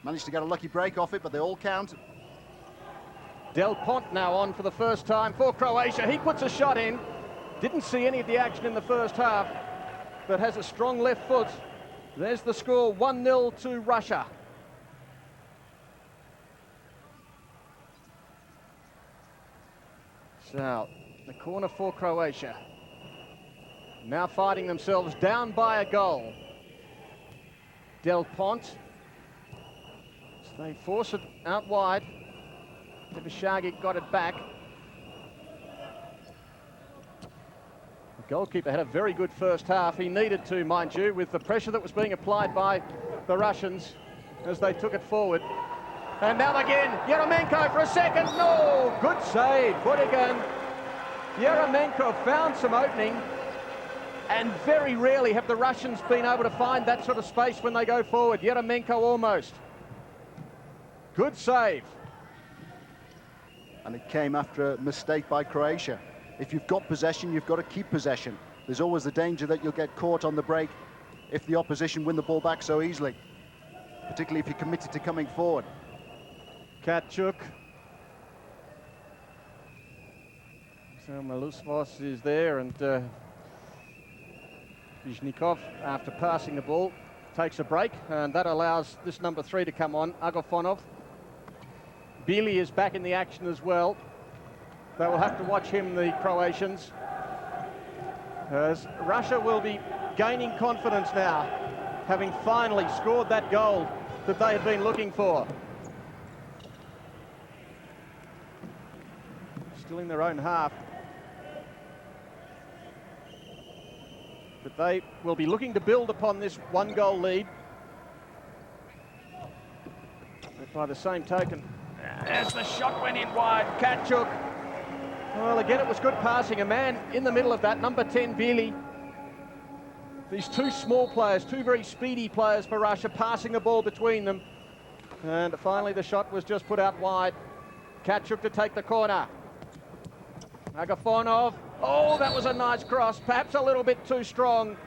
Managed to get a lucky break off it, but they all count. DELPONT now on for the first time for Croatia. He puts a shot in. Didn't see any of the action in the first half, but has a strong left foot. There's the score, 1-0 to Russia. So, the corner for Croatia. Now fighting themselves down by a goal. DELPONT. So they force it out wide. DERVISAGIC got it back. The goalkeeper had a very good first half. He needed to, mind you, with the pressure that was being applied by the Russians as they took it forward. And now again, EREMENKO for a second. No, good save, BUTIGAN. EREMENKO found some opening, and very rarely have the Russians been able to find that sort of space when they go forward. EREMENKO almost. Good save. And it came after a mistake by Croatia. If you've got possession, you've got to keep possession. There's always the danger that you'll get caught on the break if the opposition win the ball back so easily. particularly if you're committed to coming forward. CACHUK. So MALYSHEV is there, and VERZIHNIKOV, after passing the ball, takes a break, and that allows this number 3 to come on, AGAPHONOV. BELY is back in the action as well. They will have to watch him, the Croatians, as Russia will be gaining confidence now, having finally scored that goal that they had been looking for. Still in their own half. But they will be looking to build upon this 1-goal lead. But by the same token, as the shot went in wide, CACHUK. Well, again, it was good passing. A man in the middle of that, number 10, BELY. These two small players, two very speedy players for Russia, passing the ball between them. And finally, the shot was just put out wide. CACHUK to take the corner. AGAPHONOV. Oh, that was a nice cross, perhaps a little bit too strong.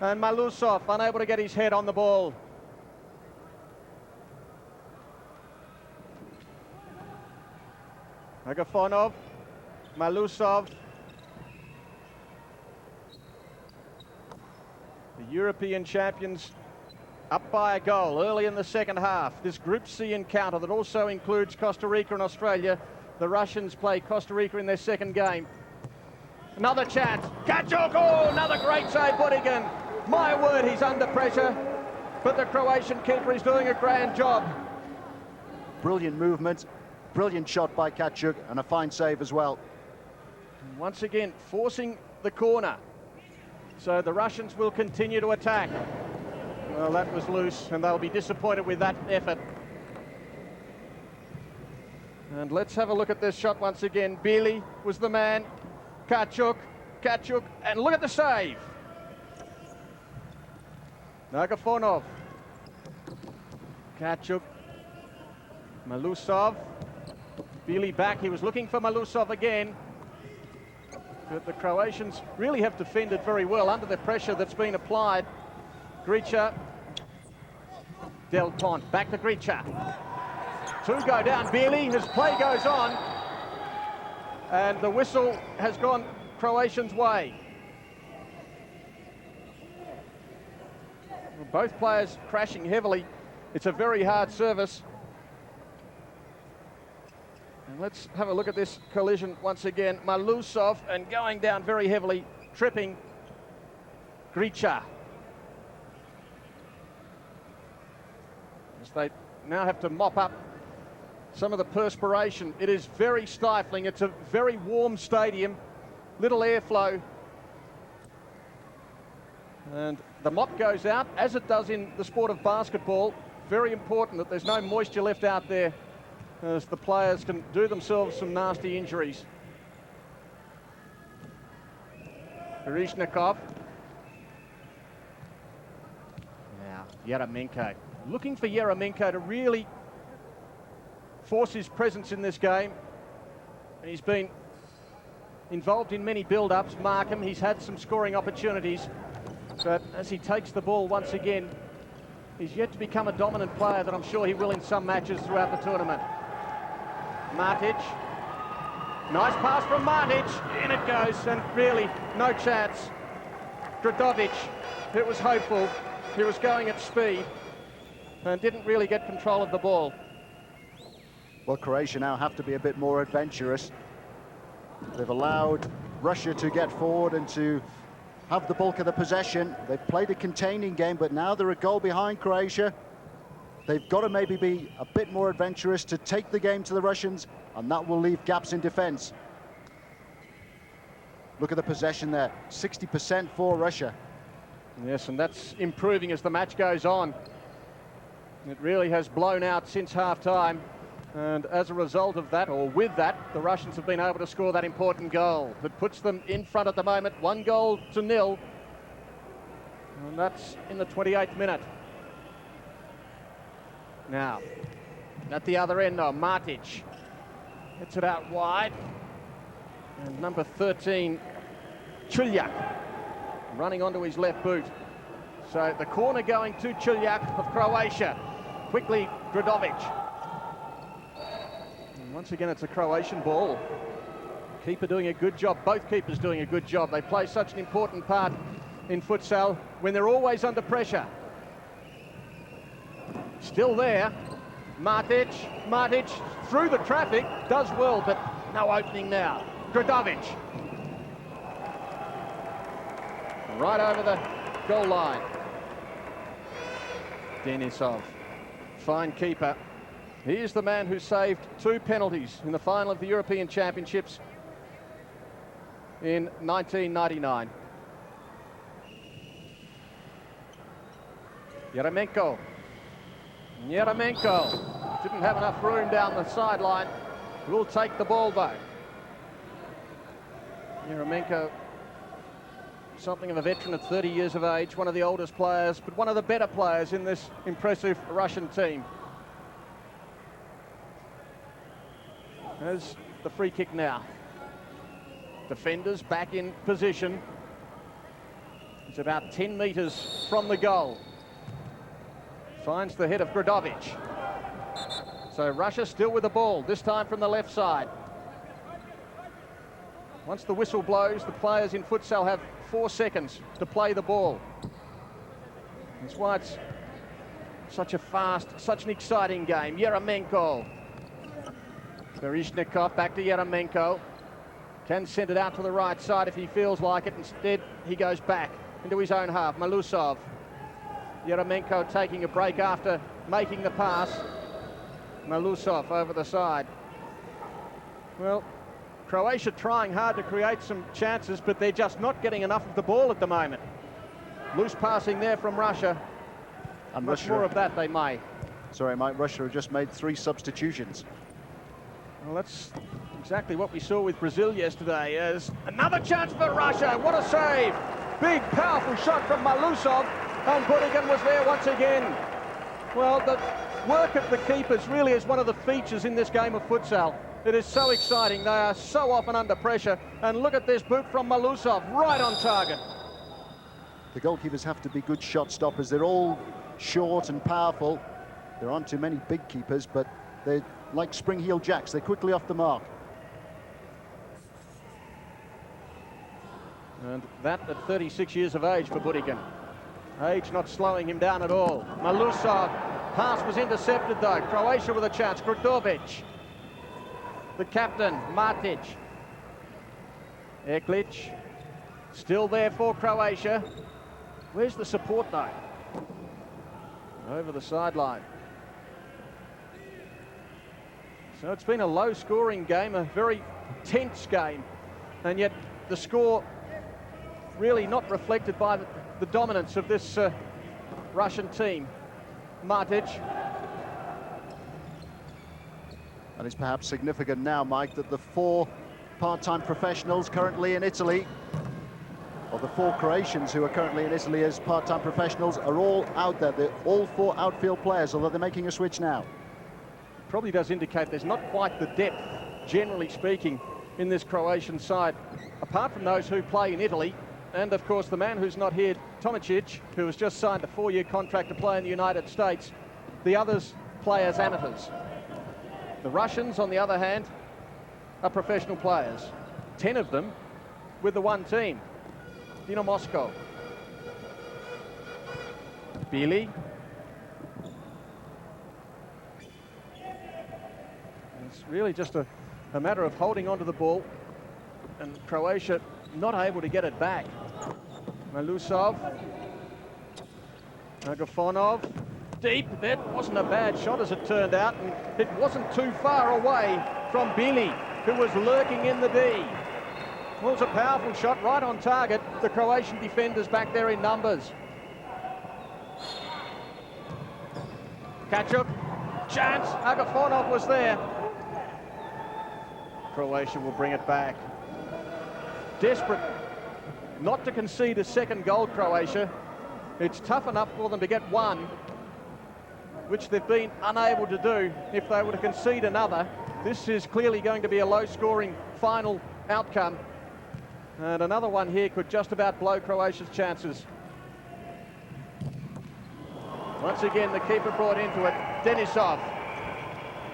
And MALYSHEV unable to get his head on the ball. AGAPHONOV, MALYSHEV. The European champions up by a goal early in the second half. This Group C encounter that also includes Costa Rica and Australia. The Russians play Costa Rica in their second game. Another chance. CACHUK! Oh, another great save, BUTIGAN. My word, he's under pressure. But the Croatian keeper is doing a grand job. Brilliant movement, brilliant shot by CACHUK, and a fine save as well. And once again, forcing the corner. So the Russians will continue to attack. Well, that was loose, and they'll be disappointed with that effort. And let's have a look at this shot once again. BELY was the man. CACHUK, and look at the save. AGAPHONOV, CACHUK, MALYSHEV, BELY back. He was looking for MALYSHEV again. But the Croatians really have defended very well under the pressure that's been applied. GRICAR, DELPONT, back to GRICAR. Two go down, BELY, his play goes on. And the whistle has gone Croatians' way. Well, both players crashing heavily. It's a very hard service. And let's have a look at this collision once again. MALYSHEV, and going down very heavily, tripping GRICAR. As they now have to mop up some of the perspiration. It is very stifling. It's a very warm stadium, little airflow. And the mop goes out, as it does in the sport of basketball. Very important that there's no moisture left out there, as the players can do themselves some nasty injuries. VERZIHNIKOV. Now, EREMENKO. Looking for EREMENKO to really force his presence in this game. And he's been involved in many build-ups. Mark him, he's had some scoring opportunities. But as he takes the ball once again, he's yet to become a dominant player that I'm sure he will in some matches throughout the tournament. MARTIC. Nice pass from MARTIC. In it goes, and really no chance. GRDOVIC, it was hopeful. He was going at speed and didn't really get control of the ball. Well, Croatia now have to be a bit more adventurous. They've allowed Russia to get forward and to have the bulk of the possession. They've played a containing game, but now they're a goal behind Croatia. They've got to maybe be a bit more adventurous to take the game to the Russians, and that will leave gaps in defense. Look at the possession there, 60% for Russia. Yes, and that's improving as the match goes on. It really has blown out since half-time. And as a result of that, or with that, the Russians have been able to score that important goal that puts them in front at the moment, 1-0. And that's in the 28th minute. Now, at the other end, MARTIC hits it out wide. And number 13, CHUGUNOV, running onto his left boot. So the corner going to CHUGUNOV of Croatia. quickly GRDOVIC. And once again, it's a Croatian ball. Keeper doing a good job, both keepers doing a good job. They play such an important part in futsal when they're always under pressure. Still there, Martic through the traffic, does well, but no opening now. GRDOVIC. Right over the goal line. Denisov, fine keeper. He is the man who saved 2 penalties in the final of the European Championships in 1999. EREMENKO didn't have enough room down the sideline. Will take the ball though. EREMENKO, something of a veteran at 30 years of age, one of the oldest players, but one of the better players in this impressive Russian team. There's the free kick now. Defenders back in position. It's about 10 metres from the goal. Finds the head of GRDOVIC. So Russia still with the ball, this time from the left side. Once the whistle blows, the players in futsal have 4 seconds to play the ball. That's why it's such a fast, such an exciting game. EREMENKO. VERZIHNIKOV back to EREMENKO. Can send it out to the right side if he feels like it. Instead, he goes back into his own half. MALYSHEV. EREMENKO taking a break after making the pass. MALYSHEV over the side. Well, Croatia trying hard to create some chances, but they're just not getting enough of the ball at the moment. Loose passing there from Russia. And much more of that they may. Sorry, Mike, Russia have just made 3 substitutions. Well, that's exactly what we saw with Brazil yesterday. As another chance for Russia. What a save! Big, powerful shot from MALYSHEV, and BUTIGAN was there once again. Well, the work of the keepers really is one of the features in this game of futsal. It is so exciting. They are so often under pressure. And look at this boot from MALYSHEV, right on target. The goalkeepers have to be good shot stoppers. They're all short and powerful. There aren't too many big keepers, but they're like spring-heel jacks. They're quickly off the mark. And that at 36 years of age for BUTIGAN. Age not slowing him down at all. MALYSHEV, pass was intercepted though. Croatia with a chance. GRDOVIC. The captain, Martic. EKLIC, still there for Croatia. Where's the support though? Over the sideline. So it's been a low-scoring game, a very tense game, and yet the score really not reflected by the dominance of this Russian team. Martic. And it's perhaps significant now, Mike, that the 4 part-time professionals currently in Italy, or the 4 Croatians who are currently in Italy as part-time professionals, are all out there. They're all 4 outfield players, although they're making a switch now. Probably does indicate there's not quite the depth, generally speaking, in this Croatian side, apart from those who play in Italy, and of course the man who's not here, Tomicic, who has just signed a 4-year contract to play in the United States. The others play as amateurs. The Russians, on the other hand, are professional players. 10 of them with the one team. Dino Moscow. BELY. It's really just a matter of holding onto the ball, and Croatia not able to get it back. MALYSHEV. AGAPHONOV. Deep. That wasn't a bad shot as it turned out, and it wasn't too far away from BELY, who was lurking in the D. Well, it's a powerful shot right on target. The Croatian defenders back there in numbers. CACHUK. Chance. AGAPHONOV was there. Croatia will bring it back. Desperate not to concede a second goal, Croatia. It's tough enough for them to get one, which they've been unable to do. If they were to concede another, this is clearly going to be a low-scoring final outcome. And another one here could just about blow Croatia's chances. Once again, the keeper brought into it. Denisov.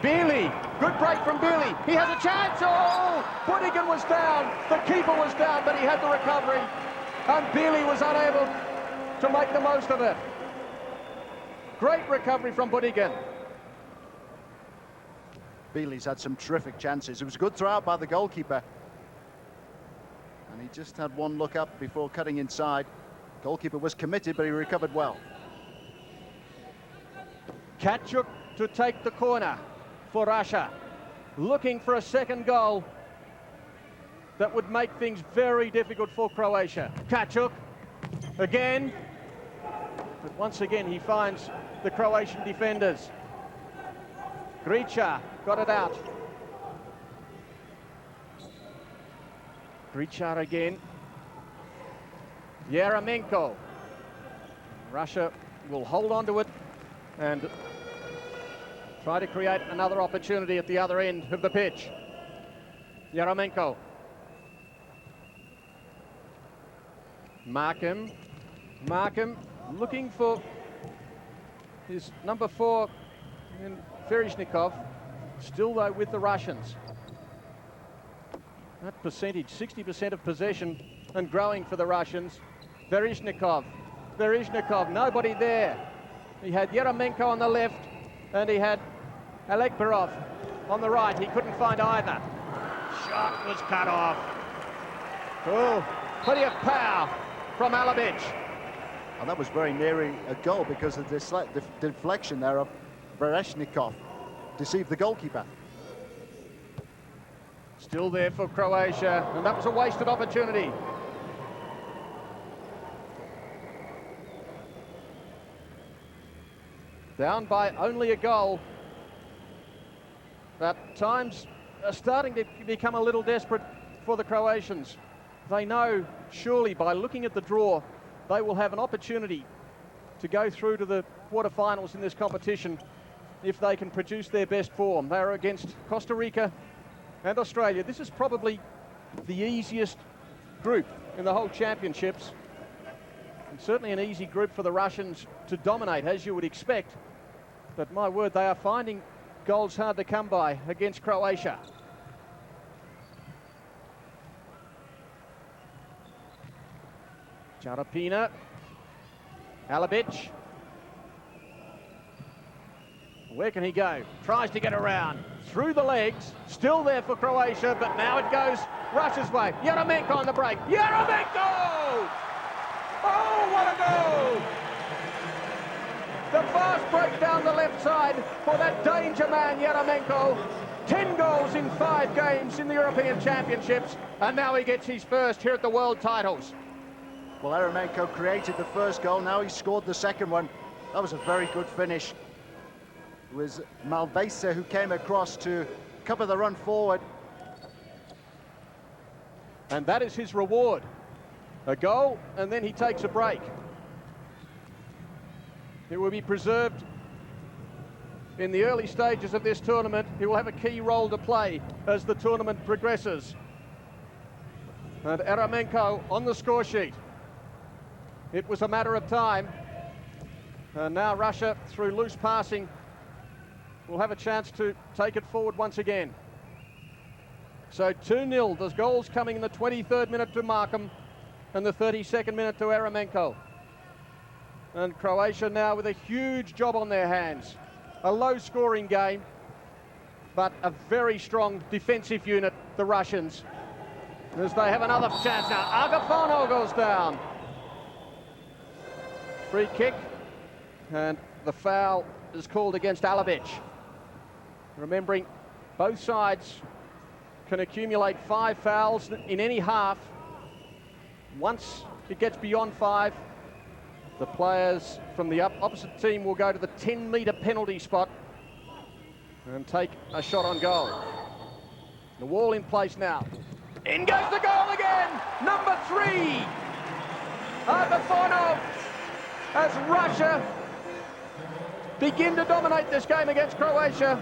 BELY. Good break from BELY. He has a chance. Oh! BUTIGAN was down. The keeper was down, but he had the recovery. And BELY was unable to make the most of it. Great recovery from BUTIGAN. BELY's had some terrific chances. It was a good throw out by the goalkeeper. And he just had one look up before cutting inside. Goalkeeper was committed, but he recovered well. CACHUK to take the corner for Russia. Looking for a second goal that would make things very difficult for Croatia. CACHUK again. But once again, he finds the Croatian defenders. GRICAR got it out. GRICAR again. EREMENKO. Russia will hold on to it and try to create another opportunity at the other end of the pitch. EREMENKO. MARKIN. MARKIN looking for his number 4 in VERZIHNIKOV. Still though with the Russians. That percentage, 60% of possession and growing for the Russians. VERZIHNIKOV. VERZIHNIKOV, nobody there. He had EREMENKO on the left and he had ALEKBEROV on the right. He couldn't find either. Shot was cut off. Oh, plenty of power from ALEBIC. And that was very near a goal because of the deflection there of VERZIHNIKOV. Deceived the goalkeeper. Still there for Croatia, and that was a wasted opportunity. Down by only a goal. But times are starting to become a little desperate for the Croatians. They know, surely, by looking at the draw, they will have an opportunity to go through to the quarterfinals in this competition if they can produce their best form. They are against Costa Rica and Australia. This is probably the easiest group in the whole championships. And certainly an easy group for the Russians to dominate, as you would expect. But my word, they are finding goals hard to come by against Croatia. CARAPINA. ALEBIC. Where can he go? Tries to get around. Through the legs. Still there for Croatia, but now it goes Russia's way. EREMENKO on the break. EREMENKO! Oh, what a goal! The fast break down the left side for that danger man, EREMENKO. 10 goals in 5 games in the European Championships, and now he gets his first here at the World Titles. Well, EREMENKO created the first goal. Now he scored the second one. That was a very good finish. It was MALVASIJA who came across to cover the run forward. And that is his reward. A goal, and then he takes a break. It will be preserved in the early stages of this tournament. He will have a key role to play as the tournament progresses. And EREMENKO on the score sheet. It was a matter of time. And now Russia, through loose passing, will have a chance to take it forward once again. So 2-0, there's goals coming in the 23rd minute to MARKIN and the 32nd minute to EREMENKO. And Croatia now with a huge job on their hands. A low-scoring game, but a very strong defensive unit, the Russians, as they have another chance now. AGAPHONOV goes down. Free kick, and the foul is called against ALEBIC. Remembering, both sides can accumulate 5 fouls in any half. Once it gets beyond 5, the players from the opposite team will go to the 10-metre penalty spot and take a shot on goal. The wall in place now. In goes the goal again! Number 3! AGAPHONOV, as Russia begin to dominate this game against Croatia.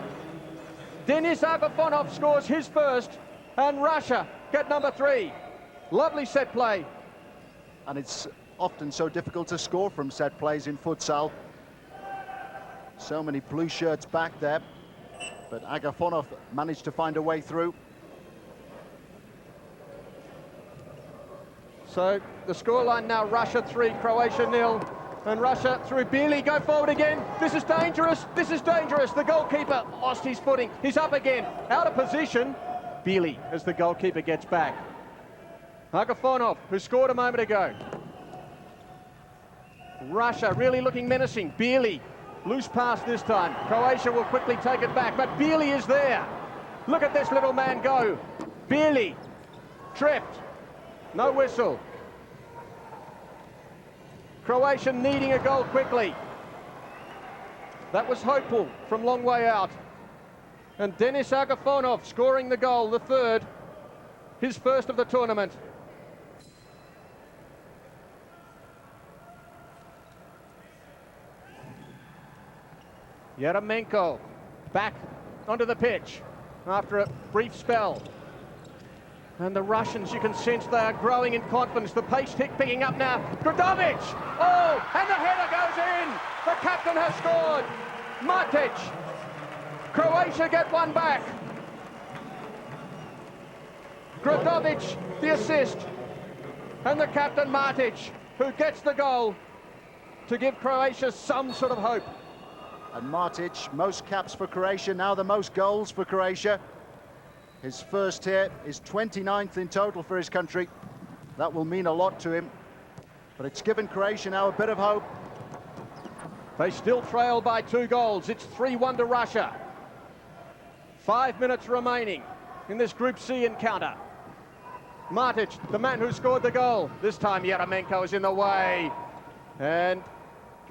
Denis AGAPHONOV scores his first, and Russia get number 3. Lovely set play. And it's often so difficult to score from set plays in futsal. So many blue shirts back there, but AGAPHONOV managed to find a way through. So the scoreline now, Russia 3, Croatia 0. And Russia through BELY, go forward again. This is dangerous, this is dangerous. The goalkeeper lost his footing. He's up again, out of position. BELY as the goalkeeper gets back. AGAPHONOV, who scored a moment ago. Russia really looking menacing. BELY, loose pass this time. Croatia will quickly take it back, but BELY is there. Look at this little man go. BELY, tripped, no whistle. Croatia needing a goal quickly. That was hopeful from long way out. And Denis AGAPHONOV scoring the goal, the third, his first of the tournament. EREMENKO back onto the pitch after a brief spell. And the Russians, you can sense they are growing in confidence. The pace picking up now. GRDOVIC! Oh, and the header goes in! The captain has scored! MARTIC! Croatia get one back. GRDOVIC, the assist. And the captain, MARTIC, who gets the goal to give Croatia some sort of hope. And MARTIC, most caps for Croatia, now the most goals for Croatia. His first here is 29th in total for his country. That will mean a lot to him. But it's given Croatia now a bit of hope. They still trail by 2 goals. It's 3-1 to Russia. 5 minutes remaining in this Group C encounter. MARTIC, the man who scored the goal. This time EREMENKO is in the way. And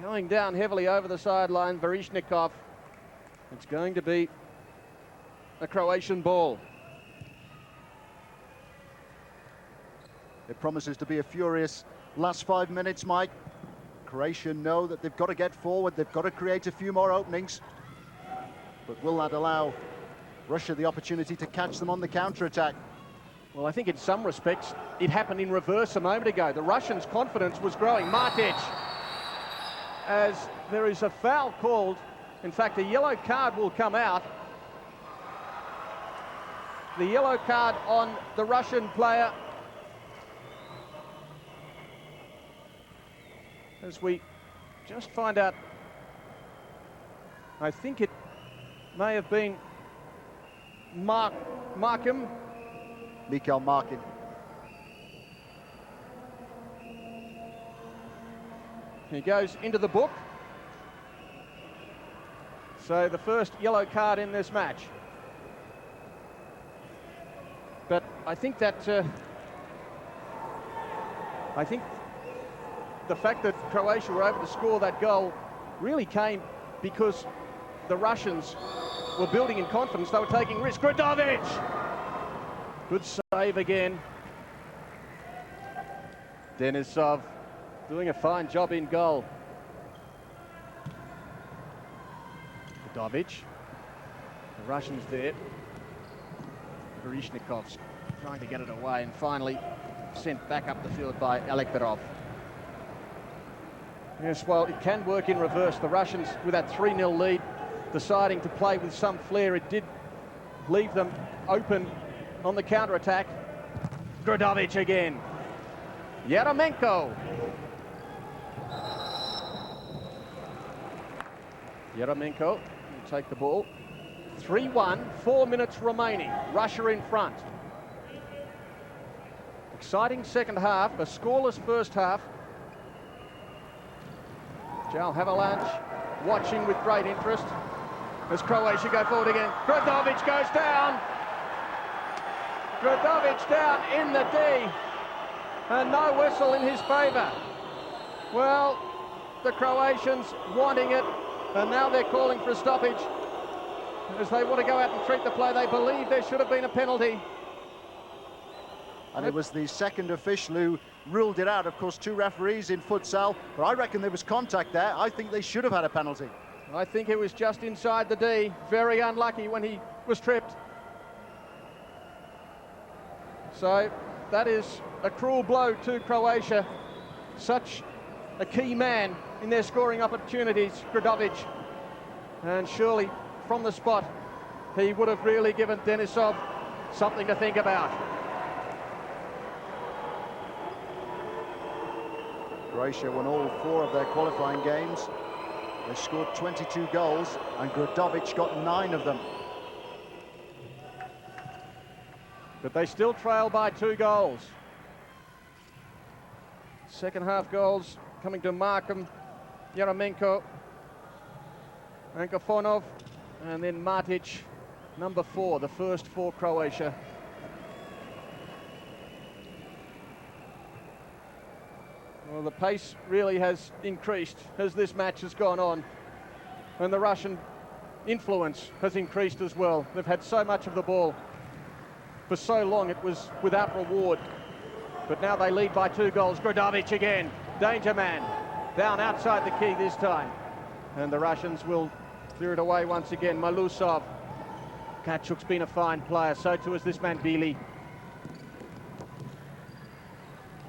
going down heavily over the sideline, VERZIHNIKOV. It's going to be a Croatian ball. It promises to be a furious last 5 minutes, Mike. Croatia know that they've got to get forward, they've got to create a few more openings. But will that allow Russia the opportunity to catch them on the counter-attack? Well, I think in some respects it happened in reverse a moment ago. The Russians' confidence was growing. MARTIC, as there is a foul called. In fact, a yellow card will come out. The yellow card on the Russian player. As we just find out, I think it may have been MARKIN. Mikhail MARKIN. He goes into the book. So the first yellow card in this match. But I think that the fact that Croatia were able to score that goal really came because the Russians were building in confidence. They were taking risks. GRDOVIC! Good save again. DENISOV doing a fine job in goal. GRDOVIC. The Russians there. VERZIHNIKOV's trying to get it away and finally sent back up the field by ALEKBEROV. Yes, well, it can work in reverse. The Russians, with that 3-0 lead, deciding to play with some flair. It did leave them open on the counter-attack. GRDOVIC again. EREMENKO. EREMENKO will take the ball. 3-1, 4 minutes remaining. Russia in front. Exciting second half, a scoreless first half. Jal Havelanche watching with great interest as Croatia go forward again. GRDOVIC goes down. GRDOVIC down in the D. And no whistle in his favour. Well, the Croatians wanting it, and now they're calling for a stoppage as they want to go out and treat the play. They believe there should have been a penalty. And it was the second official who ruled it out. Of course, 2 referees in futsal, but I reckon there was contact there. I think they should have had a penalty. I think it was just inside the D. Very unlucky when he was tripped. So that is a cruel blow to Croatia. Such a key man in their scoring opportunities, GRDOVIC. And surely from the spot, he would have really given Denisov something to think about. Croatia won all 4 of their qualifying games. They scored 22 goals, and GRDOVIC got 9 of them. But they still trail by 2 goals. Second half goals coming to MARKIN, EREMENKO, AGAPHONOV, and then MARTIC, number 4, the first for Croatia. Well, the pace really has increased as this match has gone on, and the Russian influence has increased as well. They've had so much of the ball. For so long it was without reward, but now they lead by 2 goals. GRDOVIC again, danger man, down outside the key this time, and the Russians will clear it away once again. MALYSHEV. TKACHUK's been a fine player, so too is this man BELY.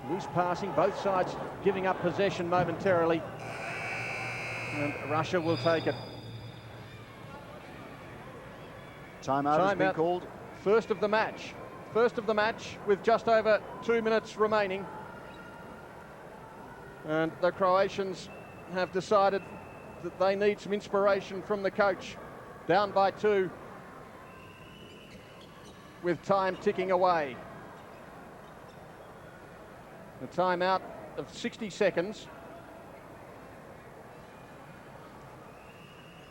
Loose passing, both sides giving up possession momentarily, and Russia will take it. Timeout has been called. First of the match. First of the match with just over 2 minutes remaining. And the Croatians have decided that they need some inspiration from the coach. Down by 2 with time ticking away. A timeout of 60 seconds.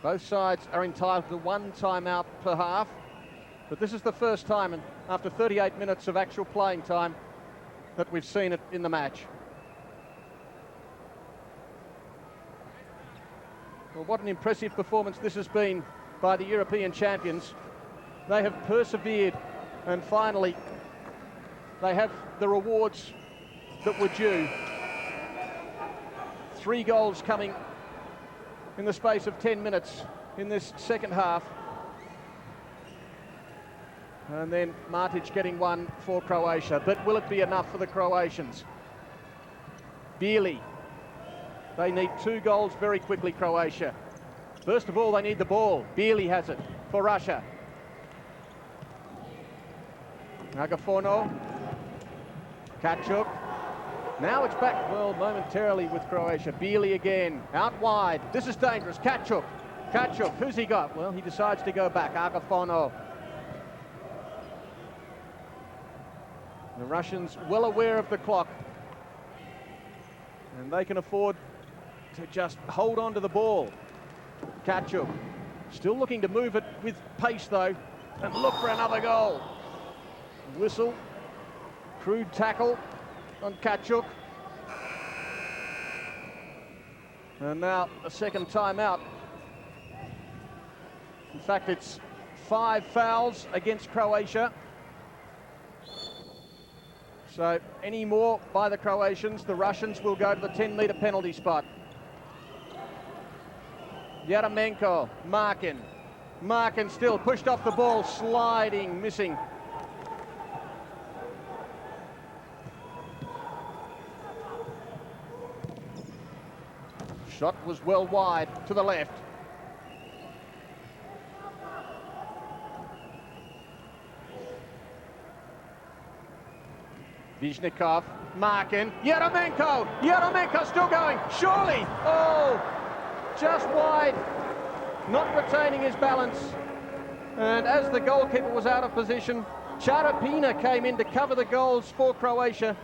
Both sides are entitled to 1 timeout per half, but this is the first time after 38 minutes of actual playing time that we've seen it in the match. Well, what an impressive performance this has been by the European champions. They have persevered, and finally they have the rewards that were due. 3 goals coming in the space of 10 minutes in this second half. And then MARTIC getting 1 for Croatia. But will it be enough for the Croatians? BELY. They need 2 goals very quickly, Croatia. First of all, they need the ball. BELY has it for Russia. AGAPHONOV. CACHUK. Now it's back, well, momentarily with Croatia. BELY again, out wide. This is dangerous. CACHUK. CACHUK, who's he got? Well, he decides to go back. AGAPHONOV. The Russians well aware of the clock, and they can afford to just hold on to the ball. CACHUK still looking to move it with pace, though, and look for another goal. Whistle. Crude tackle on CACHUK. And now a second timeout. In fact, it's 5 fouls against Croatia. So any more by the Croatians, the Russians will go to the 10-meter penalty spot. EREMENKO, MARKIN. MARKIN still pushed off the ball, sliding, missing. Shot was well wide to the left. VERZIHNIKOV, MARKIN, EREMENKO! EREMENKO still going, surely! Oh, just wide, not retaining his balance. And as the goalkeeper was out of position, CARAPINA came in to cover the goals for Croatia.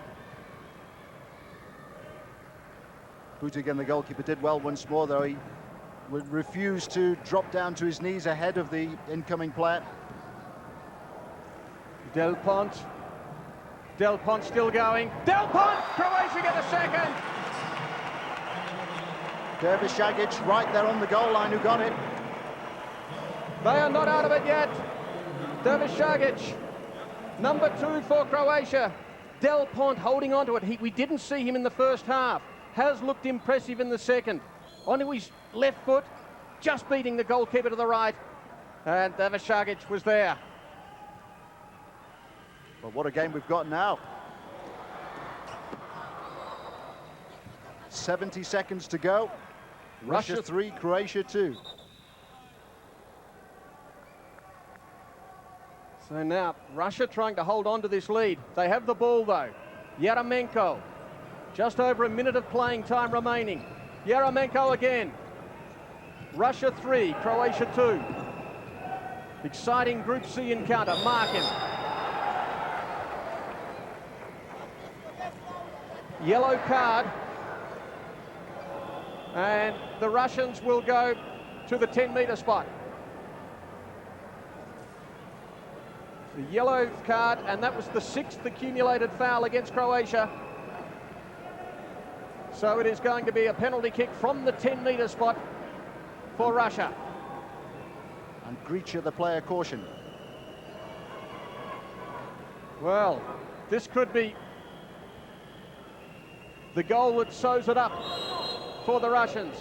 BUTIGAN, the goalkeeper, did well once more, though he refused to drop down to his knees ahead of the incoming player. DELPONT. DELPONT still going. DELPONT! Croatia get a second! DERVISAGIC right there on the goal line who got it. They are not out of it yet. DERVISAGIC, number 2 for Croatia. DELPONT holding on to it. We didn't see him in the first half. Has looked impressive in the second. Onto his left foot, just beating the goalkeeper to the right. And DERVISAGIC was there. Well, what a game we've got now. 70 seconds to go. Russia 3, Croatia 2. So now Russia trying to hold on to this lead. They have the ball though. EREMENKO, just over a minute of playing time remaining. EREMENKO again. Russia 3, Croatia 2. Exciting Group C encounter. MARKIN. Yellow card. And the Russians will go to the 10-metre spot. The yellow card, and that was the 6th accumulated foul against Croatia. So it is going to be a penalty kick from the 10-metre spot for Russia. And GRICAR, the player, caution. Well, this could be the goal that sews it up for the Russians.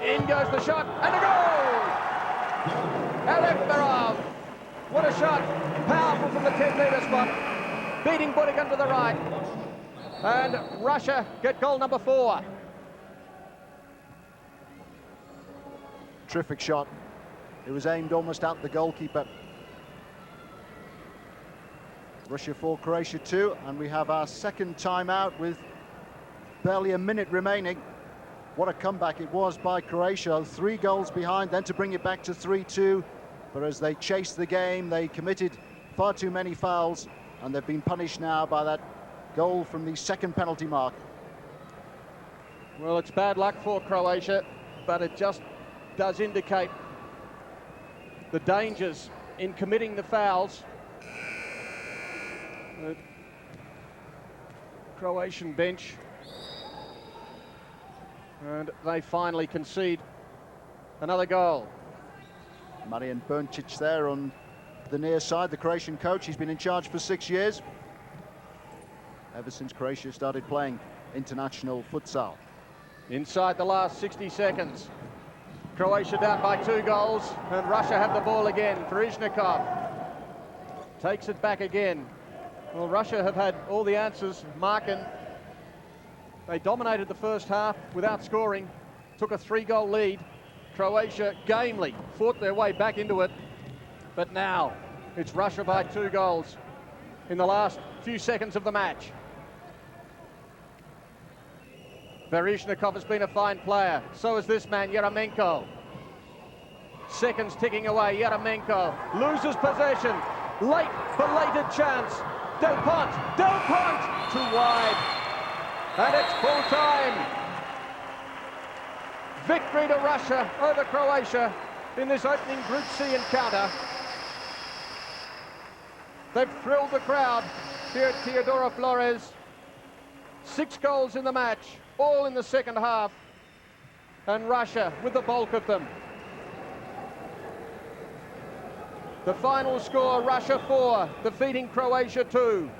In goes the shot, and a goal! ALEKBEROV, what a shot! Powerful from the 10-metre spot, beating BUTIGAN to the right. And Russia get goal number 4. Terrific shot. It was aimed almost at the goalkeeper. Russia 4, Croatia 2, and we have our second timeout with barely a minute remaining. What a comeback it was by Croatia. 3 goals behind, then to bring it back to 3-2. But as they chased the game, they committed far too many fouls, and they've been punished now by that goal from the second penalty mark. Well, it's bad luck for Croatia, but it just does indicate the dangers in committing the fouls. The Croatian bench, and they finally concede another goal. Marian Berncic there on the near side, the Croatian coach. He's been in charge for 6 years, ever since Croatia started playing international futsal. Inside the last 60 seconds, Croatia down by 2 goals, and Russia have the ball again. VERZIHNIKOV takes it back again. Well, Russia have had all the answers. MARKIN, they dominated the first half without scoring, took a 3-goal lead. Croatia gamely fought their way back into it, but now it's Russia by 2 goals in the last few seconds of the match. VERZIHNIKOV has been a fine player, so is this man, EREMENKO. Seconds ticking away, EREMENKO loses possession, late, belated chance. DELPONT, too wide, and it's full time. Victory to Russia over Croatia in this opening Group C encounter. They've thrilled the crowd here at Teodoro Flores. 6 goals in the match, all in the second half, and Russia with the bulk of them. The final score, Russia 4, defeating Croatia 2.